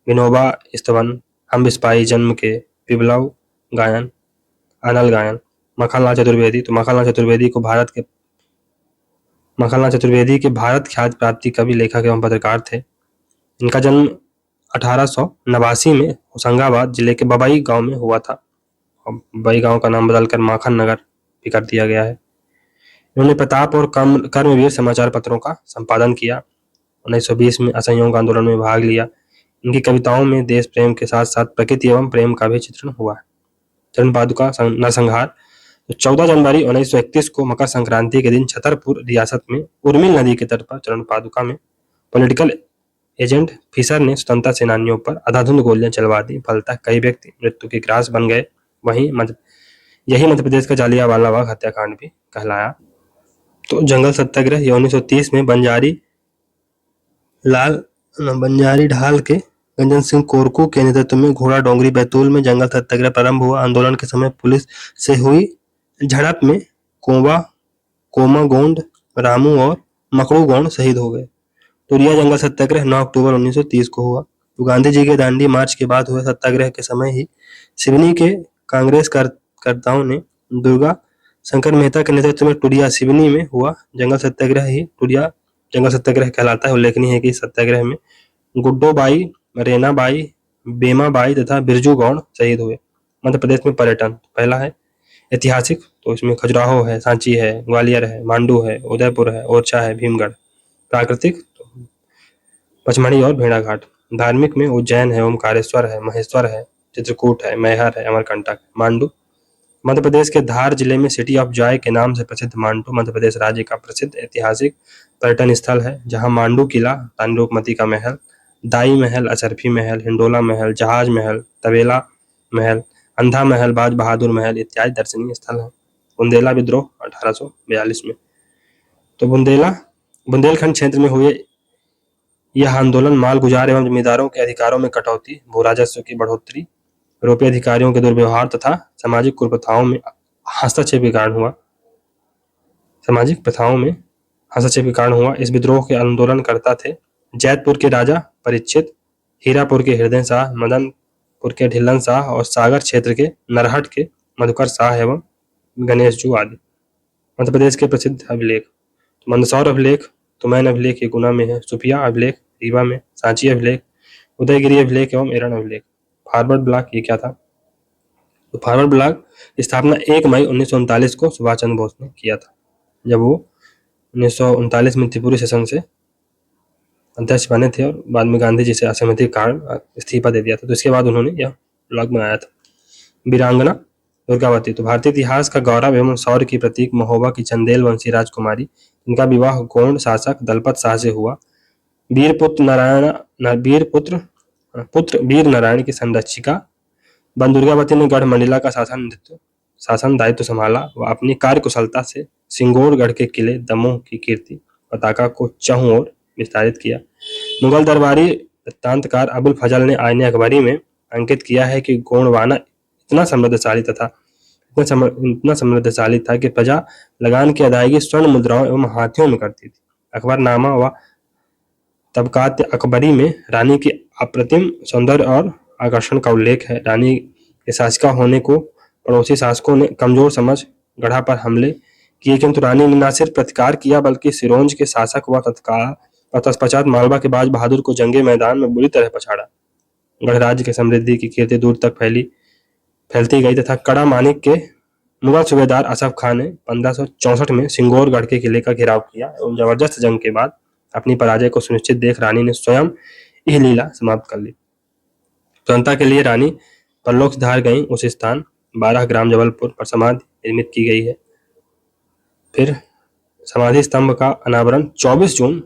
विनोबा स्तवन, हम विस्पाई, जन्म के, पिबलव गायन, अनल गायन। मखनलाल चतुर्वेदी तो मखनलाल चतुर्वेदी के भारत ख्यात प्राप्ति कवि, लेखक एवं पत्रकार थे। इनका जन्म 1889 में होशंगाबाद जिले के बबई गांव में हुआ था। बबई गांव का नाम बदलकर माखन नगर भी कर दिया गया है। इन्होंने प्रताप और कर्मवीर समाचार पत्रों का संपादन किया। 1920 में असहयोग आंदोलन में भाग लिया। इनकी कविताओं में देश प्रेम के साथ साथ प्रकृति एवं प्रेम का भी चित्रण हुआ है। चरण पादुका नरसंहार तो 14 जनवरी 1931 को मकर संक्रांति के दिन छतरपुर रियासत में उर्मिल नदी के तट पर चरण पादुका में पॉलिटिकल एजेंट फिशर ने स्वतंत्रता सेनानियों पर अंधाधुंध गोलियां चलवा दी। फलतः कई व्यक्ति मृत्यु के ग्रास बन गए। वहीं यही मध्य प्रदेश का जालियांवाला बाग हत्याकांड भी कहलाया। तो जंगल सत्याग्रह ये 1930 में बंजारी ढाल के गंजन सिंह कोरकू के नेतृत्व में घोड़ा डोंगरी बैतूल में जंगल सत्याग्रह प्रारंभ हुआ। आंदोलन के समय पुलिस से हुई झड़प में कोमा गोंड, रामू और मकड़ू गोंड शहीद हो गए। तुरिया जंगल सत्याग्रह 9 अक्टूबर 1930 को हुआ। तो गांधी जी के दांडी मार्च के बाद हुए सत्याग्रह के समय ही सिवनी के कांग्रेस कार्यकर्ताओं ने दुर्गा शंकर मेहता के नेतृत्व में टुरिया सिवनी में हुआ जंगल सत्याग्रह ही टुरिया जंगल सत्याग्रह कहलाता है। उल्लेखनीय है कि सत्याग्रह में गुड्डो बाई, रेना बाई, बेमा बाई तथा बिरजू गौड़ शहीद हुए। मध्य प्रदेश में पर्यटन पहला है ऐतिहासिक, तो इसमें खजुराहो है, सांची है, ग्वालियर है, मांडू है, उदयपुर है, ओरछा है, भीमगढ़। प्राकृतिक तो पचमढ़ी और भेड़ाघाट। धार्मिक में उज्जैन है, ओमकारेश्वर है, महेश्वर है, चित्रकूट है, मैहर है, अमरकंटक। मांडू मध्य प्रदेश के धार जिले में सिटी ऑफ जॉय के नाम से प्रसिद्ध मांडू मध्य प्रदेश राज्य का प्रसिद्ध ऐतिहासिक पर्यटन स्थल है, जहां मांडू किला, रानी रूपमती का महल, दाई महल, अशरफी महल, हिंडोला महल, जहाज महल, तबेला महल, अंधा महल, बाज बहादुर महल इत्यादि दर्शनीय स्थल है। बुंदेला विद्रोह 1842 में तो बुंदेलखंड क्षेत्र में हुए यह आंदोलन माल गुजार एवं जमींदारों के अधिकारों में कटौती, भू राजस्व की बढ़ोतरी, यूरोपीय अधिकारियों के दुर्व्यवहार तथा सामाजिक कुप्रथाओं में हस्तक्षेप के कारण हुआ। इस विद्रोह के आंदोलनकर्ता थे जैतपुर के राजा परीक्षित, हीरापुर के हृदय शाह, मदनपुर के ढिल्लन शाह और सागर क्षेत्र के नरहट के मधुकर शाह एवं गणेश जू आदि। मध्य प्रदेश के प्रसिद्ध अभिलेख मंदसौर अभिलेख, तुमैन अभिलेख ये गुना में है, सुफिया अभिलेख रीवा में, सांची अभिलेख, उदयगिरी अभिलेख एवं एरन अभिलेख। फॉरवर्ड ब्लॉक ये क्या था? तो फॉरवर्ड ब्लॉक की स्थापना 1 मई 1939 को सुभाष चंद्र बोस ने किया था, जब वो 1939 में त्रिपुरी सेशन से अध्यक्ष बने थे और बाद में गांधी जी से असहमति के कारण इस्तीफा दे दिया था। तो इसके बाद उन्होंने यह ब्लॉक बनाया था। वीरांगना दुर्गावती तो भारतीय इतिहास का गौरव एवं शौर्य की प्रतीक महोबा की चंदेल वंशी राजकुमारी, इनका विवाह गोंड शासक दलपत शाह से हुआ। पुत्र वीर नारायण की संरक्षिका बन दुर्गावती ने गढ़ मंडला का शासन दायित्व संभाला व अपनी कार्यकुशलता से सिंगोरगढ़ के किले दमोह की कीर्ति पताका को चहुं ओर विस्तारित किया। मुगल दरबारी वृत्तांतकार अबुल फजल ने आईने अकबरी में अंकित किया है कि गोंडवाना इतना समृद्धशाली था कि प्रजा लगान की अदायगी स्वर्ण मुद्राओं एवं हाथियों में करती थी। अकबरनामा व तबकात अकबरी में रानी की अप्रतिम सौंदर्य और आकर्षण का उल्लेख है। रानी के शासिका होने को पड़ोसी शासकों ने कमजोर समझ गढ़ा पर हमले किए, किंतु रानी ने न सिर्फ प्रतिकार किया बल्कि सिरोंज के शासक व तत्पश्चात मालवा के बाज बहादुर को जंगे मैदान में बुरी तरह पछाड़ा। गढ़ राज्य की समृद्धि की कीर्ति दूर तक फैलती गई तथा कड़ा मानिक के मुगल सूबेदार असफ खान ने 1564 में सिंगोरगढ़ के किले का घेराव किया एवं जबरदस्त जंग के बाद अपनी पराजय को सुनिश्चित देख रानी ने स्वयं यह लीला समाप्त कर ली। स्वतंत्रता के लिए रानी परलोक सिधार गई। उस स्थान 12 ग्राम जबलपुर पर समाधि निर्मित की गई है। फिर समाधि स्तंभ का अनावरण 24 जून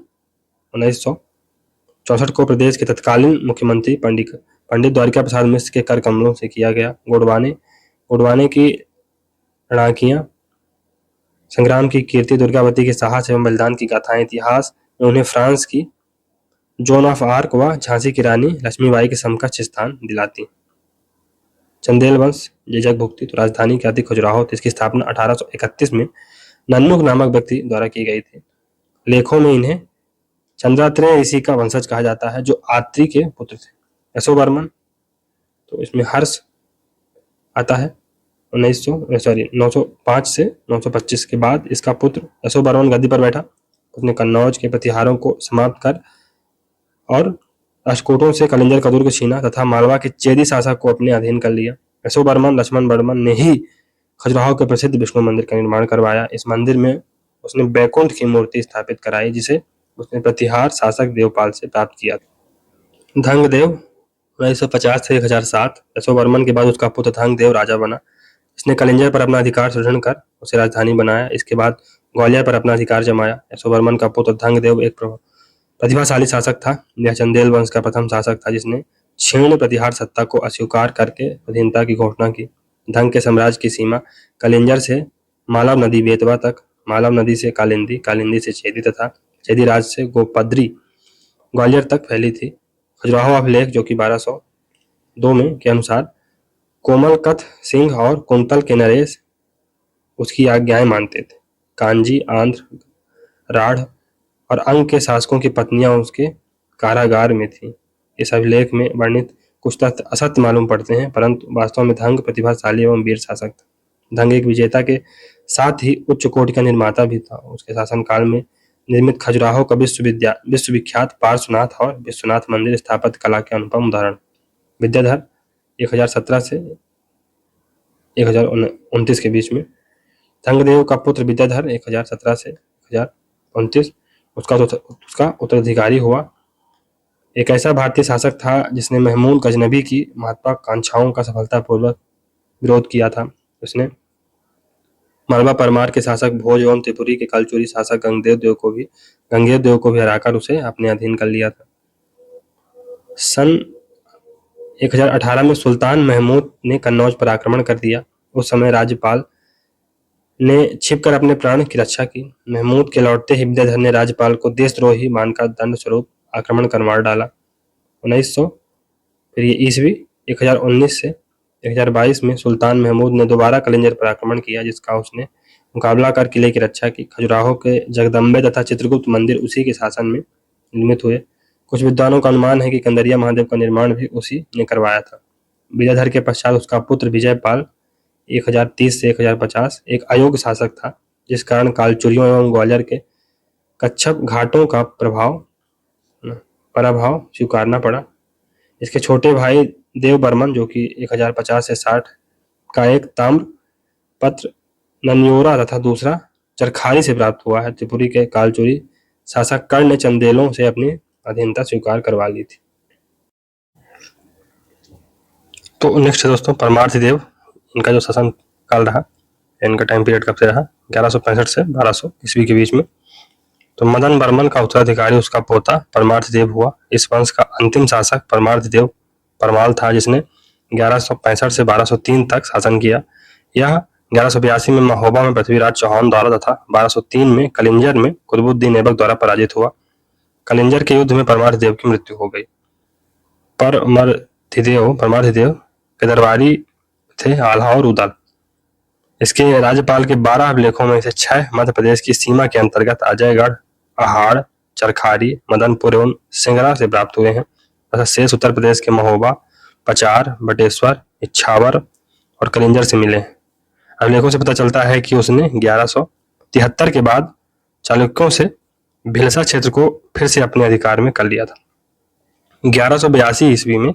1964 को प्रदेश के तत्कालीन मुख्यमंत्री पंडित द्वारिका प्रसाद मिश्र के कर कमलों से किया गया। गोडवाने की रणकियां संग्राम की कीर्ति, दुर्गावती के साहस एवं बलिदान की गाथाएं इतिहास में उन्हें फ्रांस की जोन ऑफ आर्क व झांसी की रानी लक्ष्मीबाई के समकक्ष स्थान दिलाती। चंदेल वंश ये जग भुगती तो राजधानी ख्याति खजुराहो थी। इसकी स्थापना 1831 में नन्नुक नामक व्यक्ति द्वारा की गई थी। लेखों में इन्हें चंद्रात्रेय ऋषि का वंशज कहा जाता है जो आत्री के पुत्र थे। यशोवर्मन, तो इसमें हर्ष आता है 905 से 925 के बाद इसका पुत्र यशोवर्मन गद्दी पर बैठा। उसने कन्नौज के प्रतिहारों को समाप्त कर और राजकोटों से कलिंजर का दुर्ग छीना तथा मालवा के चेदी शासक को अपने अधीन कर लिया। यशोवर्मन लक्ष्मण वर्मन ने ही खजुराहो के प्रसिद्ध विष्णु मंदिर का निर्माण करवाया। इस मंदिर में उसने बैकुंठ की मूर्ति स्थापित कराई जिसे उसने प्रतिहार शासक देवपाल से प्राप्त किया। धंगदेव 1950 से 1007 यशोवर्मन के बाद उसका पुत्र धंगदेव राजा बना। इसने कलिंजर पर अपना अधिकार सुदृढ़ कर उसे राजधानी बनाया। इसके बाद ग्वालियर पर अपना अधिकार जमाया। यशोवर्मन का पुत्र धंगदेव एक प्रतिभाशाली शासक था। यह चंदेल वंश का प्रथम शासक था जिसने क्षीण प्रतिहार सत्ता को अस्वीकार करके अधीनता की घोषणा की। धंग के साम्राज्य की सीमा कलिंजर से मालव नदी बेतवा तक, मालव नदी से कालिंदी, कालिंदी से चेदी तथा चेदी राज से गोपद्री ग्वालियर तक फैली थी। खजुराहो अभिलेख जो कि 1202 में के अनुसार कोमलकथ सिंह और कुंतल के नरेश उसकी आज्ञाएं मानते थे। कांजी, आंध्र, राढ़ और अंग के शासकों की पत्नियां उसके कारागार में थीं। इस अभिलेख में वर्णित कुछ तथ्य असत्य मालूम पड़ते हैं, परंतु वास्तव में धंग प्रतिभाशाली एवं वीर शासक था। धंग एक विजेता के साथ ही उच्च कोटि का निर्माता भी था। उसके शासनकाल में निर्मित खजुराहो का विश्वविख्यात पार्श्वनाथ और विश्वनाथ मंदिर स्थापत्य कला के अनुपम उदाहरण। विद्याधर 1017 से 1029 के बीच में। धंगदेव का पुत्र विद्याधर 1017 से 1029 उसका उत्तराधिकारी हुआ। एक ऐसा भारतीय शासक था जिसने महमूद गजनबी की महत्वाकांक्षाओं का सफलतापूर्वक विरोध किया था। उसने मालवा परमार के शासक भोज एवं त्रिपुरी के कलचुरी शासक गंगदेव देव को भी हराकर उसे अपने अधीन कर लिया था। सन 1018 में सुल्तान महमूद ने कन्नौज पर आक्रमण कर दिया। उस समय राज्यपाल ने छिपकर अपने प्राण की रक्षा की। महमूद के लौटते ही विद्याधर ने राज्यपाल को देशद्रोही मानकर दंड स्वरूप आक्रमण कर मार डाला। 1900 फिर ये ईस्वी 1019 से 1022 में सुल्तान महमूद ने दोबारा कलिंजर पर आक्रमण किया जिसका उसने मुकाबला कर किले की रक्षा की। खजुराहो के जगदम्बे तथा चित्रगुप्त मंदिर उसी के शासन में निर्मित हुए। कुछ विद्वानों का अनुमान है कि कंदरिया महादेव का निर्माण भी उसी ने करवाया था। विद्याधर के पश्चात उसका पुत्र विजयपाल 1030 से 1050 एक अयोग्य शासक था जिस कारण कालचुरियों एवं ग्वालियर के कच्छप घाटों का पराभव स्वीकारना पड़ा। इसके छोटे भाई देव बर्मन जो कि 1050 से 60 का एक ताम्र पत्र नन्योरा तथा दूसरा चरखारी से प्राप्त हुआ है। त्रिपुरी के कालचुरी शासक कर्ण ने चंदेलों से अपनी अधीनता स्वीकार करवा ली थी। तो नेक्स्ट है दोस्तों परमार्थ देव। इनका जो शासन काल रहा, इनका टाइम पीरियड कब से रहा, 1165 से 1200 ईस्वी के बीच में। तो मदन बर्मन का उत्तराधिकारी उसका पोता परमार्थ देव हुआ। इस वंश का अंतिम शासक परमार्थ देव परमाल था जिसने 1165 से 1203 तक शासन किया। यह 1182 में महोबा में पृथ्वीराज चौहान द्वारा तथा 1203 में कलिंजर में कुतुबुद्दीन ऐबक द्वारा पराजित हुआ। कलिंजर के युद्ध में परमार्थ देव की मृत्यु हो गई। परमार्थ देव के दरबारी थे आल्हा और उदल। इसके राज्यपाल के 12 अभिलेखों में से 6 मध्य प्रदेश की सीमा के अंतर्गत अजयगढ़, अहाड़, चरखारी, मदनपुर एवं सिंगरा से प्राप्त हुए हैं तथा शेष उत्तर प्रदेश के महोबा, पचार, बटेश्वर, इच्छावर और कलिंजर से मिले हैं। अभिलेखों से पता चलता है कि उसने 1173 के बाद चालुक्यों से भिलसा क्षेत्र को फिर से अपने अधिकार में कर लिया था। 1182 ईस्वी में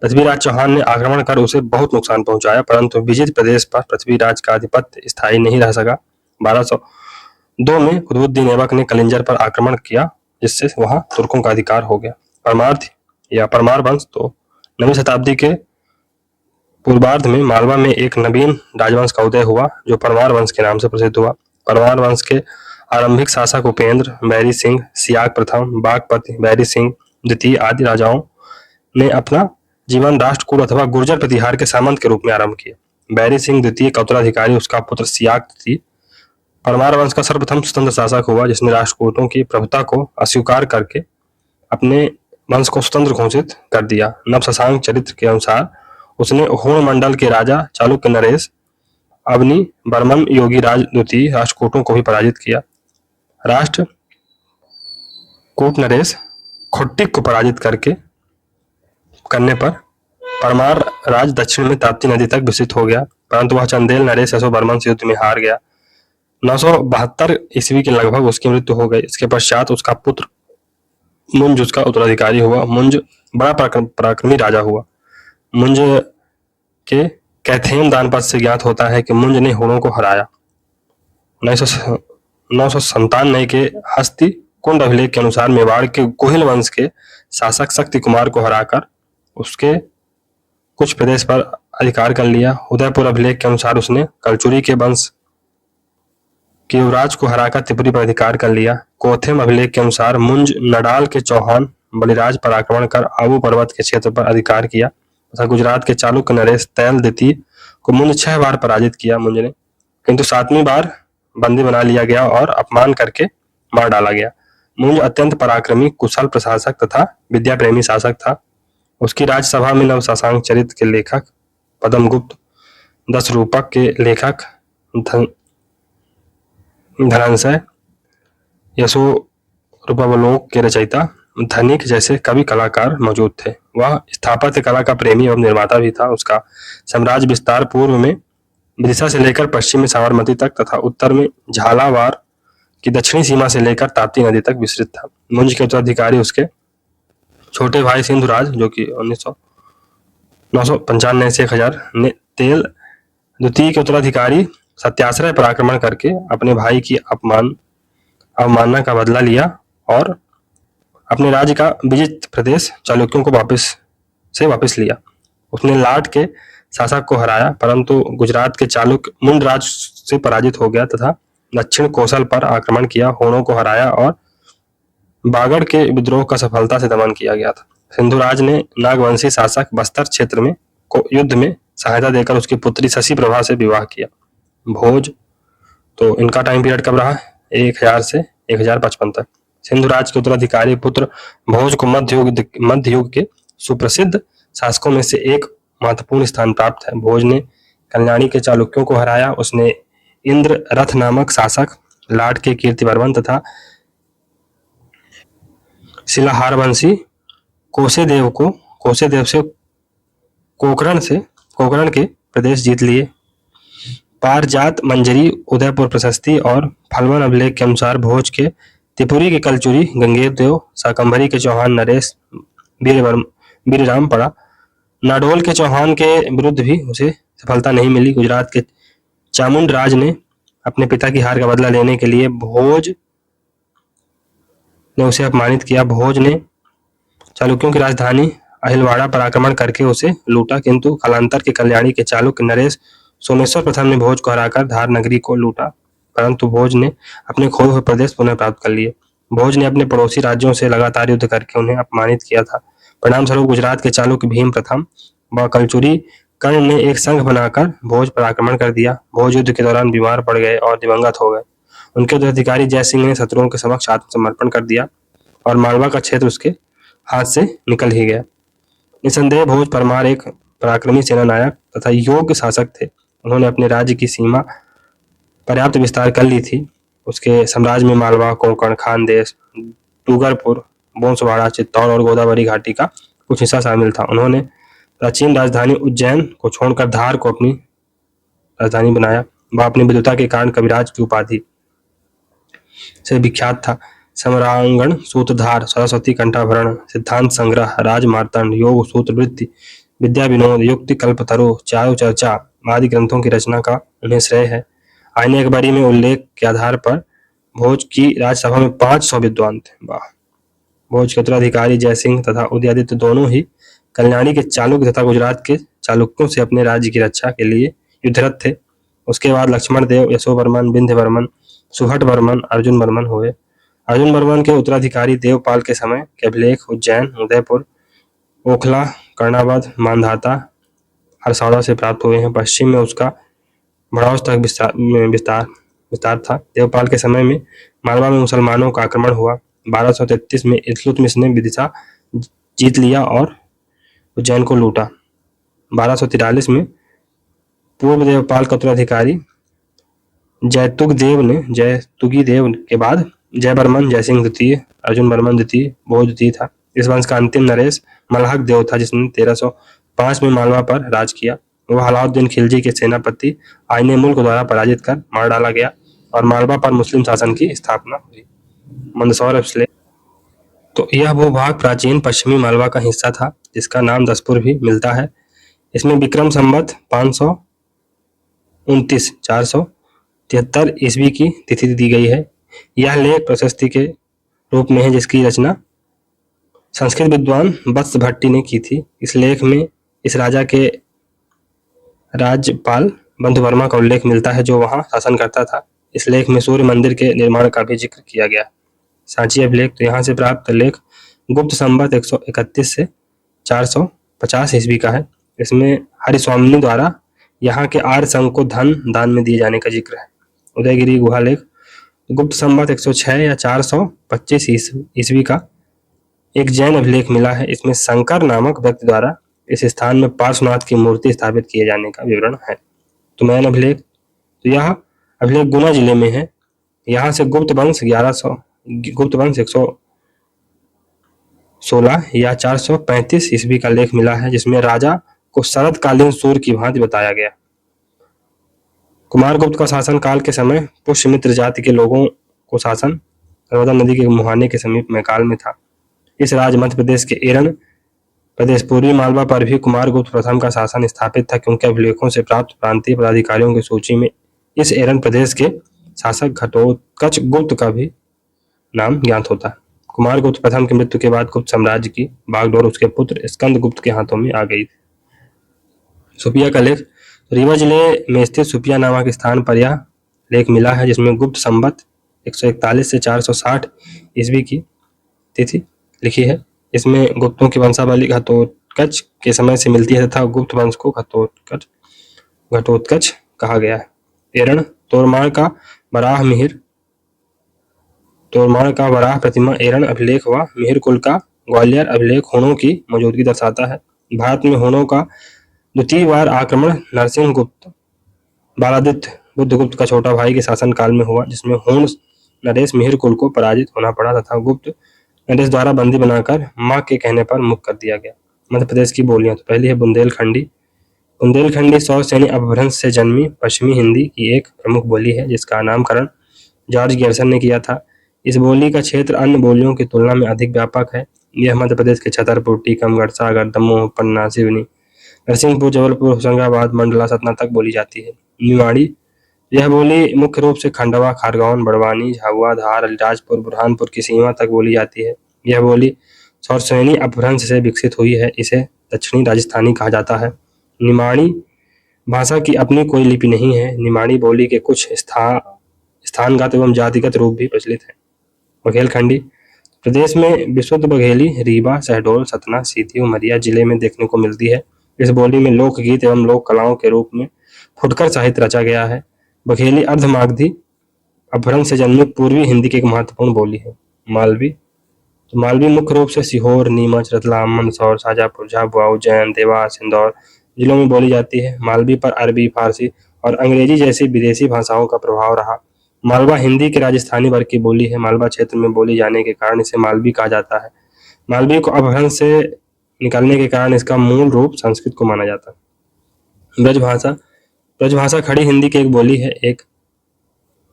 पृथ्वीराज चौहान ने आक्रमण कर उसे बहुत नुकसान पहुंचाया, परंतु विजित प्रदेश पर पृथ्वीराज का आधिपत्य स्थायी नहीं रह सका। 1202 में कुतुबुद्दीन ऐबक ने कलिंजर पर आक्रमण किया, जिससे वहां तुर्कों का अधिकार हो गया। परमार्थ या परमार वंश तो 9वीं शताब्दी के पूर्वार्ध में मालवा में एक नवीन राजवंश का उदय हुआ, जो परमार वंश के नाम से प्रसिद्ध हुआ। परमार वंश के आरंभिक शासक उपेंद्र, बैरी सिंह, सियाग प्रथम, बागपति, बैरी सिंह द्वितीय आदि राजाओं ने अपना जीवन राष्ट्रकूट अथवा गुर्जर प्रतिहार के सामंत के रूप में आरंभ किया। बैरी सिंह द्वितीय का उत्तराधिकारी उसका पुत्र सियाग द्वितीय परमार वंश का सर्वप्रथम स्वतंत्र शासक हुआ, जिसने राष्ट्रकूटों की प्रभुता को अस्वीकार करके अपने वंश को स्वतंत्र घोषित कर दिया। नव शशांक चरित्र के अनुसार उसने होण मंडल के राजा चालुक्य नरेश, अवनी बर्मन योगी राज द्वितीय राष्ट्रकूटों को भी पराजित किया। राष्ट्रकूट नरेश खुट्टिक को पराजित करने पर परमार राज दक्षिण में ताप्ती नदी तक विस्तृत हो गया, परंतु वह चंदेल नरेश यशोवर्मन से युद्ध में हार गया। 972 ईस्वी के लगभग उसकी मृत्यु हो गई। इसके पश्चात उसका पुत्र मुंज उसका उत्तराधिकारी हुआ। मुंज बड़ा पराक्रमी राजा हुआ। मुंज के कैथेम दानपद से ज्ञात होता है कि मुंज ने हुणों को हराया। 997 के हस्ती कुंड अभिलेख के अनुसार मेवाड़ के गोहिल वंश के शासक शक्ति कुमार को हराकर उसके कुछ प्रदेश पर अधिकार कर लिया। उदयपुर अभिलेख के अनुसार उसने कलचुरी के वंश के युवराज को हराकर त्रिपुरी पर अधिकार कर लिया। कोथेम अभिलेख के अनुसार मुंज नडाल के चौहान बलिराज पर आक्रमण कर आबू पर्वत के क्षेत्र पर अधिकार किया तथा गुजरात के चालुक्य नरेश तैल द्वितीय को मुंज 6 बार पराजित किया मुंज ने, किंतु 7वीं बार बंदी बना लिया गया और अपमान करके मार डाला गया। मुंज अत्यंत पराक्रमी, कुशल प्रशासक तथा विद्या प्रेमी शासक था। उसकी राज्यसभा में नव शशांक चरित्र के लेखक पद्मगुप्त, 10 रूपक के लेखक धनंजय, यशोरूपावलोक के रचयिता धनिक जैसे कवि कलाकार मौजूद थे। वह स्थापत्य कला का प्रेमी एवं निर्माता भी था। उसका साम्राज्य विस्तार पूर्व में विदिशा से लेकर पश्चिम में साबरमती तक तथा उत्तर में झालावाड़ की दक्षिणी सीमा से लेकर ताप्ती नदी तक विस्तृत था। मुंज के उत्तराधिकारी उसके छोटे भाई सिंधुराज, जो कि 995 से 1000 ने तेल द्वितीय के उत्तराधिकारी सत्याश्रय पर आक्रमण करके अपने भाई की अवमानना का बदला लिया और अपने राज्य का विजित प्रदेश चालुक्यों को वापस लिया। उसने लाट के शासक को हराया, परंतु गुजरात के चालुक्य मुंडराज से पराजित हो गया तथा दक्षिण कोसल पर आक्रमण किया, होणों को हराया और बागड़ के विद्रोह का सफलता से दमन किया गया था। सिंधुराज ने नागवंशी शासक बस्तर क्षेत्र में युद्ध में सहायता देकर उसकी पुत्री शशि प्रभा से विवाह किया। भोज, तो इनका टाइम पीरियड कब रहा? 1000 से 1055 तक। सिंधुराज के उत्तराधिकारी पुत्र भोज को मध्य युग के सुप्रसिद्ध शासकों में से एक महत्वपूर्ण स्थान प्राप्त है। भोज ने कल्याणी के चालुक्यों को हराया। उसने इंद्र रथ नामक शासक, लाट के कीर्तिवर्मन तथा शिलाहारवंशी कोसेदेव से कोकरण के प्रदेश जीत लिए। पारजात मंजरी, उदयपुर प्रशस्ति और फलवन अभिलेख के अनुसार भोज के त्रिपुरी के कलचुरी, गंगेर देव, शाकंभरी के चौहान नरेश वीरराम पड़ा। नाडोल के चौहान के विरुद्ध भी उसे सफलता नहीं मिली। गुजरात के चामुंड राज ने अपने पिता की हार का बदला लेने के लिए भोज ने उसे अपमानित किया। भोज ने चालुक्यों की राजधानी अहिलवाड़ा पर आक्रमण करके उसे लूटा, किंतु कालांतर के कल्याणी के चालुक्य नरेश सोमेश्वर प्रथम ने भोज को हराकर धार नगरी को लूटा, परंतु भोज ने अपने खोए हुए प्रदेश पुनः प्राप्त कर लिए। भोज ने अपने पड़ोसी राज्यों से लगातार युद्ध करके उन्हें अपमानित किया था। परिणाम स्वरूप गुजरात के चालुक्य भीम प्रथम व कलचुरी कर्ण ने एक संघ बनाकर भोज पर आक्रमण कर दिया। भोज युद्ध के दौरान बीमार पड़ गए और दिवंगत हो गए। उनके उत्तराधिकारी जय सिंह ने शत्रुओं के समक्ष आत्मसमर्पण कर दिया और मालवा का क्षेत्र उसके हाथ से निकल ही गया। निसंदेह भोज परमार एक पराक्रमी सेना नायक तथा योग्य शासक थे। उन्होंने अपने राज्य की सीमा पर्याप्त विस्तार कर ली थी। उसके साम्राज्य में मालवा, कोंकण, खानदेश, डूंगरपुर, बांसवाड़ा, चित्तौड़ और गोदावरी घाटी का कुछ हिस्सा शामिल था। उन्होंने प्राचीन राजधानी उज्जैन को छोड़कर धार को अपनी राजधानी बनाया। वह अपनी विद्वता के कारण कविराज की उपाधि से विख्यात था। सम्रांगण, सूत्रधार, सरस्वती कंठाभरण, सिद्धांत संग्रह, राज मार्तंड, योग सूत्र वृत्ति, विद्या विनोद, युक्ति कल्पतरु, चारु चर्चा आदि ग्रंथों की रचना का उन्हें श्रेय है। आईने अकबरी में उल्लेख के आधार पर भोज की राज्यसभा में 500 विद्वान थे। वाह! भोज के उत्तराधिकारी जयसिंह तथा उदयादित्य दोनों ही कल्याणी के चालुक्य तथा गुजरात के चालुक्यों से अपने राज्य की रक्षा के लिए युद्धरत थे। उसके बाद लक्ष्मण देव, यशोवर्मन, विंध्यवर्मन, सुहटवर्मन, अर्जुन वर्मन हुए। अर्जुन वर्मन के उत्तराधिकारी देवपाल के समय के अभिलेख उज्जैन, उदयपुर, ओखला, कर्णावत, मांधाता, हरसौदा से प्राप्त हुए हैं। पश्चिम में उसका बढ़ौस तक विस्तार था। देवपाल के समय में मालवा में मुसलमानों का आक्रमण हुआ। 1233 में इल्तुतमिश ने विदिशा जीत लिया और उज्जैन को लूटा। 1243 में पूर्व देवपाल का उत्तराधिकारी जयतुगी देव के बाद जयवर्मन जयसिंह द्वितीय, अर्जुन वर्मन द्वितीय, भोज द्वितीय था। इस वंश का अंतिम नरेश मल्हक देव था, जिसने 1305 में मालवा पर राज किया। वह अलाउद्दीन खिलजी के सेनापति आईने मुल्क द्वारा पराजित कर मार डाला गया और मालवा पर मुस्लिम शासन की स्थापना हुई। मंदसौर अभिलेख। तो यह वो भाग प्राचीन पश्चिमी मालवा का हिस्सा था जिसका नाम दसपुर भी मिलता है। इसमें विक्रम संवत 529 473 ईस्वी की तिथि दी गई है। यह लेख प्रशस्ति के रूप में है, जिसकी रचना संस्कृत विद्वान वत्स भट्टी ने की थी। इस लेख में इस राजा के राज्यपाल बंधुवर्मा का उल्लेख मिलता है, जो वहां शासन करता था। इस लेख में सूर्य मंदिर के निर्माण का भी जिक्र किया गया। सांची अभिलेख। तो यहाँ से प्राप्त लेख गुप्त संवत 131 से 450 ईस्वी का है। इसमें हरिस्वामिनी द्वारा यहाँ के आर्य संघ को धन दान में दिए जाने का जिक्र है। उदयगिरी गुहा लेख गुप्त संवत 106 या 425 ईस्वी का एक जैन अभिलेख मिला है। इसमें शंकर नामक व्यक्ति द्वारा इस स्थान में पार्श्वनाथ की मूर्ति स्थापित किए जाने का विवरण है। तो मैन अभिलेख। तो यह अभिलेख गुना जिले में है। यहाँ से गुप्त वंश 116 या 435 ईस्वी का लेख मिला है, जिसमें राजा को शरदकालीन सूर्य की भांति बताया गया। कुमारगुप्त का शासन काल के समय पुष्यमित्र जाति के लोगों को शासन नर्मदा नदी के मुहाने के समीप मैकाल में था। इस राज्य मध्य प्रदेश के एरन प्रदेश पूर्वी मालवा पर भी कुमारगुप्त प्रथम का शासन स्थापित था, क्योंकि अभिलेखों से प्राप्त प्रांतीय पदाधिकारियों की सूची में इस एरन प्रदेश के शासक घटोत्कच गुप्त का भी नाम ज्ञात होता है। कुमारगुप्त प्रथम की मृत्यु के बाद गुप्त साम्राज्य की बागडोर उसके पुत्र स्कंद गुप्त के हाथों में आ गई। सुपिया का लेख। रीवा जिले में स्थित सुपिया नामक स्थान पर यह लेख मिला है, जिसमें गुप्त संवत 141 से 460 ईस्वी की तिथि लिखी है। इसमें गुप्तों की वंशावली घटोत्कच के समय से मिलती है तथा गुप्त वंश को घटोत्कच कहा गया है। एरण तोरमाड़ का वराह प्रतिमा एरण अभिलेख व मिहिर कुल का ग्वालियर अभिलेख होनों की मौजूदगी दर्शाता है। भारत में होनों का द्वितीय बार आक्रमण नरसिंह गुप्त बालादित्य बुद्धगुप्त का छोटा भाई के शासन काल में हुआ, जिसमें होन नरेश मिहिर कुल को पराजित होना पड़ा तथा गुप्त नरेश द्वारा बंदी बनाकर मां के कहने पर मुक्त कर दिया गया। मध्य प्रदेश की बोलियां। तो पहली है बुंदेलखंडी। बुंदेलखंडी सौरसैनी अपभ्रंश से जन्मी पश्चिमी हिंदी की एक प्रमुख बोली है, जिसका नामकरण जॉर्ज गैरसन ने किया था। इस बोली का क्षेत्र अन्य बोलियों की तुलना में अधिक व्यापक है। यह मध्य प्रदेश के छतरपुर, टीकमगढ़, सागर, दमोह, पन्ना, सिवनी, नरसिंहपुर, जबलपुर, होशंगाबाद, मंडला, सतना तक बोली जाती है। निवाड़ी। यह बोली मुख्य रूप से खंडवा, खारगौन, बड़वानी, झाबुआ, धार, अलीराजपुर, बुरहानपुर की सीमा तक बोली जाती है। यह बोली सौरसैनी अपभ्रंश से विकसित हुई है। इसे दक्षिणी राजस्थानी कहा जाता है। निमाड़ी भाषा की अपनी कोई लिपि नहीं है। निमाड़ी बोली के कुछ स्थानगत एवं जातिगत रूप भी प्रचलित है। बघेलखंडी। प्रदेश में विशुद्ध बघेली रीवा, शहडोल, सतना, सीधी, उमरिया जिले में देखने को मिलती है। इस बोली में लोकगीत एवं लोक कलाओं के रूप में फुटकर साहित्य रचा गया है। बघेली अर्धमागधी अपभ्रंश से जन्मी पूर्वी हिंदी की एक महत्वपूर्ण बोली है। मालवी। तो मालवी मुख्य रूप से सीहोर, नीमच, रतलाम, मंदसौर, शाजापुर, झाबुआ, उज्जैन, देवास, इंदौर जिलों में बोली जाती है। मालवी पर अरबी, फारसी और अंग्रेजी जैसी विदेशी भाषाओं का प्रभाव रहा। मालवा हिंदी के राजस्थानी वर्ग की बोली है। मालवा क्षेत्र में बोली जाने के कारण इसे मालवी कहा जाता है। मालवी को अपभ्रंश से निकलने के कारण इसका मूल रूप संस्कृत को माना जाता है। ब्रजभाषा ब्रजभाषा खड़ी हिंदी की एक बोली है, एक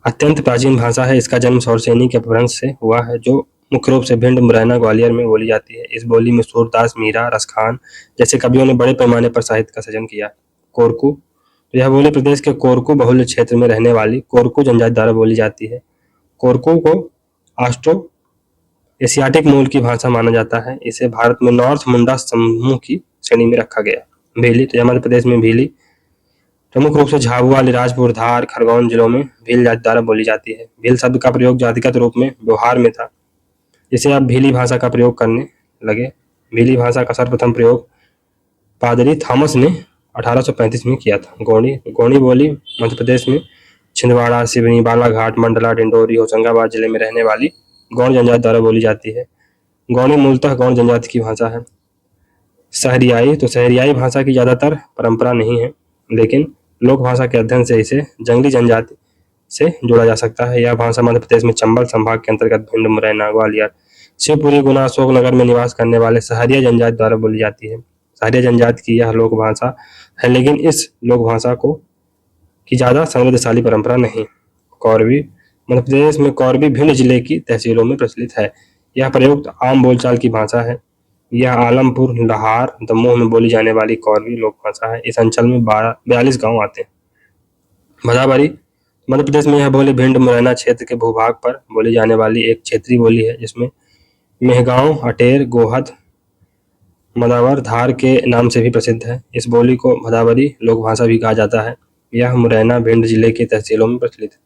अत्यंत प्राचीन भाषा है। इसका जन्म सौरसेनी के अपभ्रंश से हुआ है, जो मुख्य रूप से भिंड, मुरैना, ग्वालियर में बोली जाती है। इस बोली में सूरदास, मीरा, रसखान जैसे कवियों ने बड़े पैमाने पर साहित्य का सृजन किया। कोरकू यह बोली प्रदेश के कोरकू बहुल्य क्षेत्र में रहने वाली कोरकू जनजाति द्वारा बोली जाती है। कोरकू को ऑस्ट्रो एशियाटिक मूल की भाषा माना जाता है। इसे भारत में नॉर्थ मुंडा समूह की श्रेणी में रखा गया। भीली तो मध्य प्रदेश में भीली प्रमुख रूप से झाबुआ, अलीराजपुर, धार, खरगोन जिलों में भील जाति द्वारा बोली जाती है। भील शब्द का प्रयोग जातिगत रूप में व्यवहार में था, जिसे अब भीली भाषा का प्रयोग करने लगे। भीली भाषा का सर्वप्रथम प्रयोग पादरी थॉमस ने 1835 में किया था। गोंडी बोली मध्य प्रदेश में छिंदवाड़ा, सिवनी, बालाघाट, मंडला, डिंडोरी, होशंगाबाद जिले में रहने वाली गौड़ जनजाति द्वारा बोली जाती है। गौड़ी मूलतः गौड़ जनजाति की भाषा है। सहरियाई तो सहरियाई भाषा की ज्यादातर परंपरा नहीं है, लेकिन लोक भाषा के अध्ययन से इसे जंगली जनजाति से जोड़ा जा सकता है। यह भाषा मध्य प्रदेश में चंबल संभाग के अंतर्गत भिंड, मुरैना, ग्वालियर, शिवपुरी, गुना, अशोकनगर में निवास करने वाले सहरिया जनजाति द्वारा बोली जाती है। सहरिया जनजाति की यह लोक भाषा है, लेकिन इस लोक भाषा को की ज्यादा समृद्धशाली परंपरा नहीं। कौरवी मध्य प्रदेश में कौरवी भिंड जिले की तहसीलों में प्रचलित है। यह प्रयुक्त आम बोलचाल की भाषा है। यह आलमपुर, लाहौर, दमोह में बोली जाने वाली कौरवी लोक भाषा है। इस अंचल में 42 गांव आते हैं। भदावरी मध्य प्रदेश में यह बोली भिंड, मुरैना क्षेत्र के भूभाग पर बोली जाने वाली एक क्षेत्रीय बोली है, जिसमें मेहगांव, अटेर, गोहद, मदावर, धार के नाम से भी प्रसिद्ध है। इस बोली को भदावरी लोक भाषा भी कहा जाता है। यह मुरैना, भिंड जिले की तहसीलों में प्रचलित है।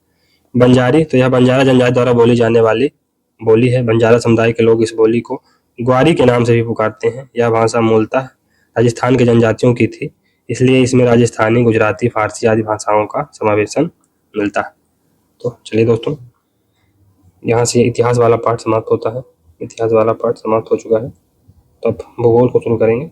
बंजारी तो यह बंजारा जनजाति द्वारा बोली जाने वाली बोली है। बंजारा समुदाय के लोग इस बोली को ग्वारी के नाम से भी पुकारते हैं। यह भाषा मूलतः राजस्थान के जनजातियों की थी, इसलिए इसमें राजस्थानी, गुजराती, फारसी आदि भाषाओं का समावेशन मिलता है। तो चलिए दोस्तों, यहाँ से इतिहास वाला पाठ समाप्त होता है। इतिहास वाला पाठ समाप्त हो चुका है, तो अब भूगोल को शुरू करेंगे।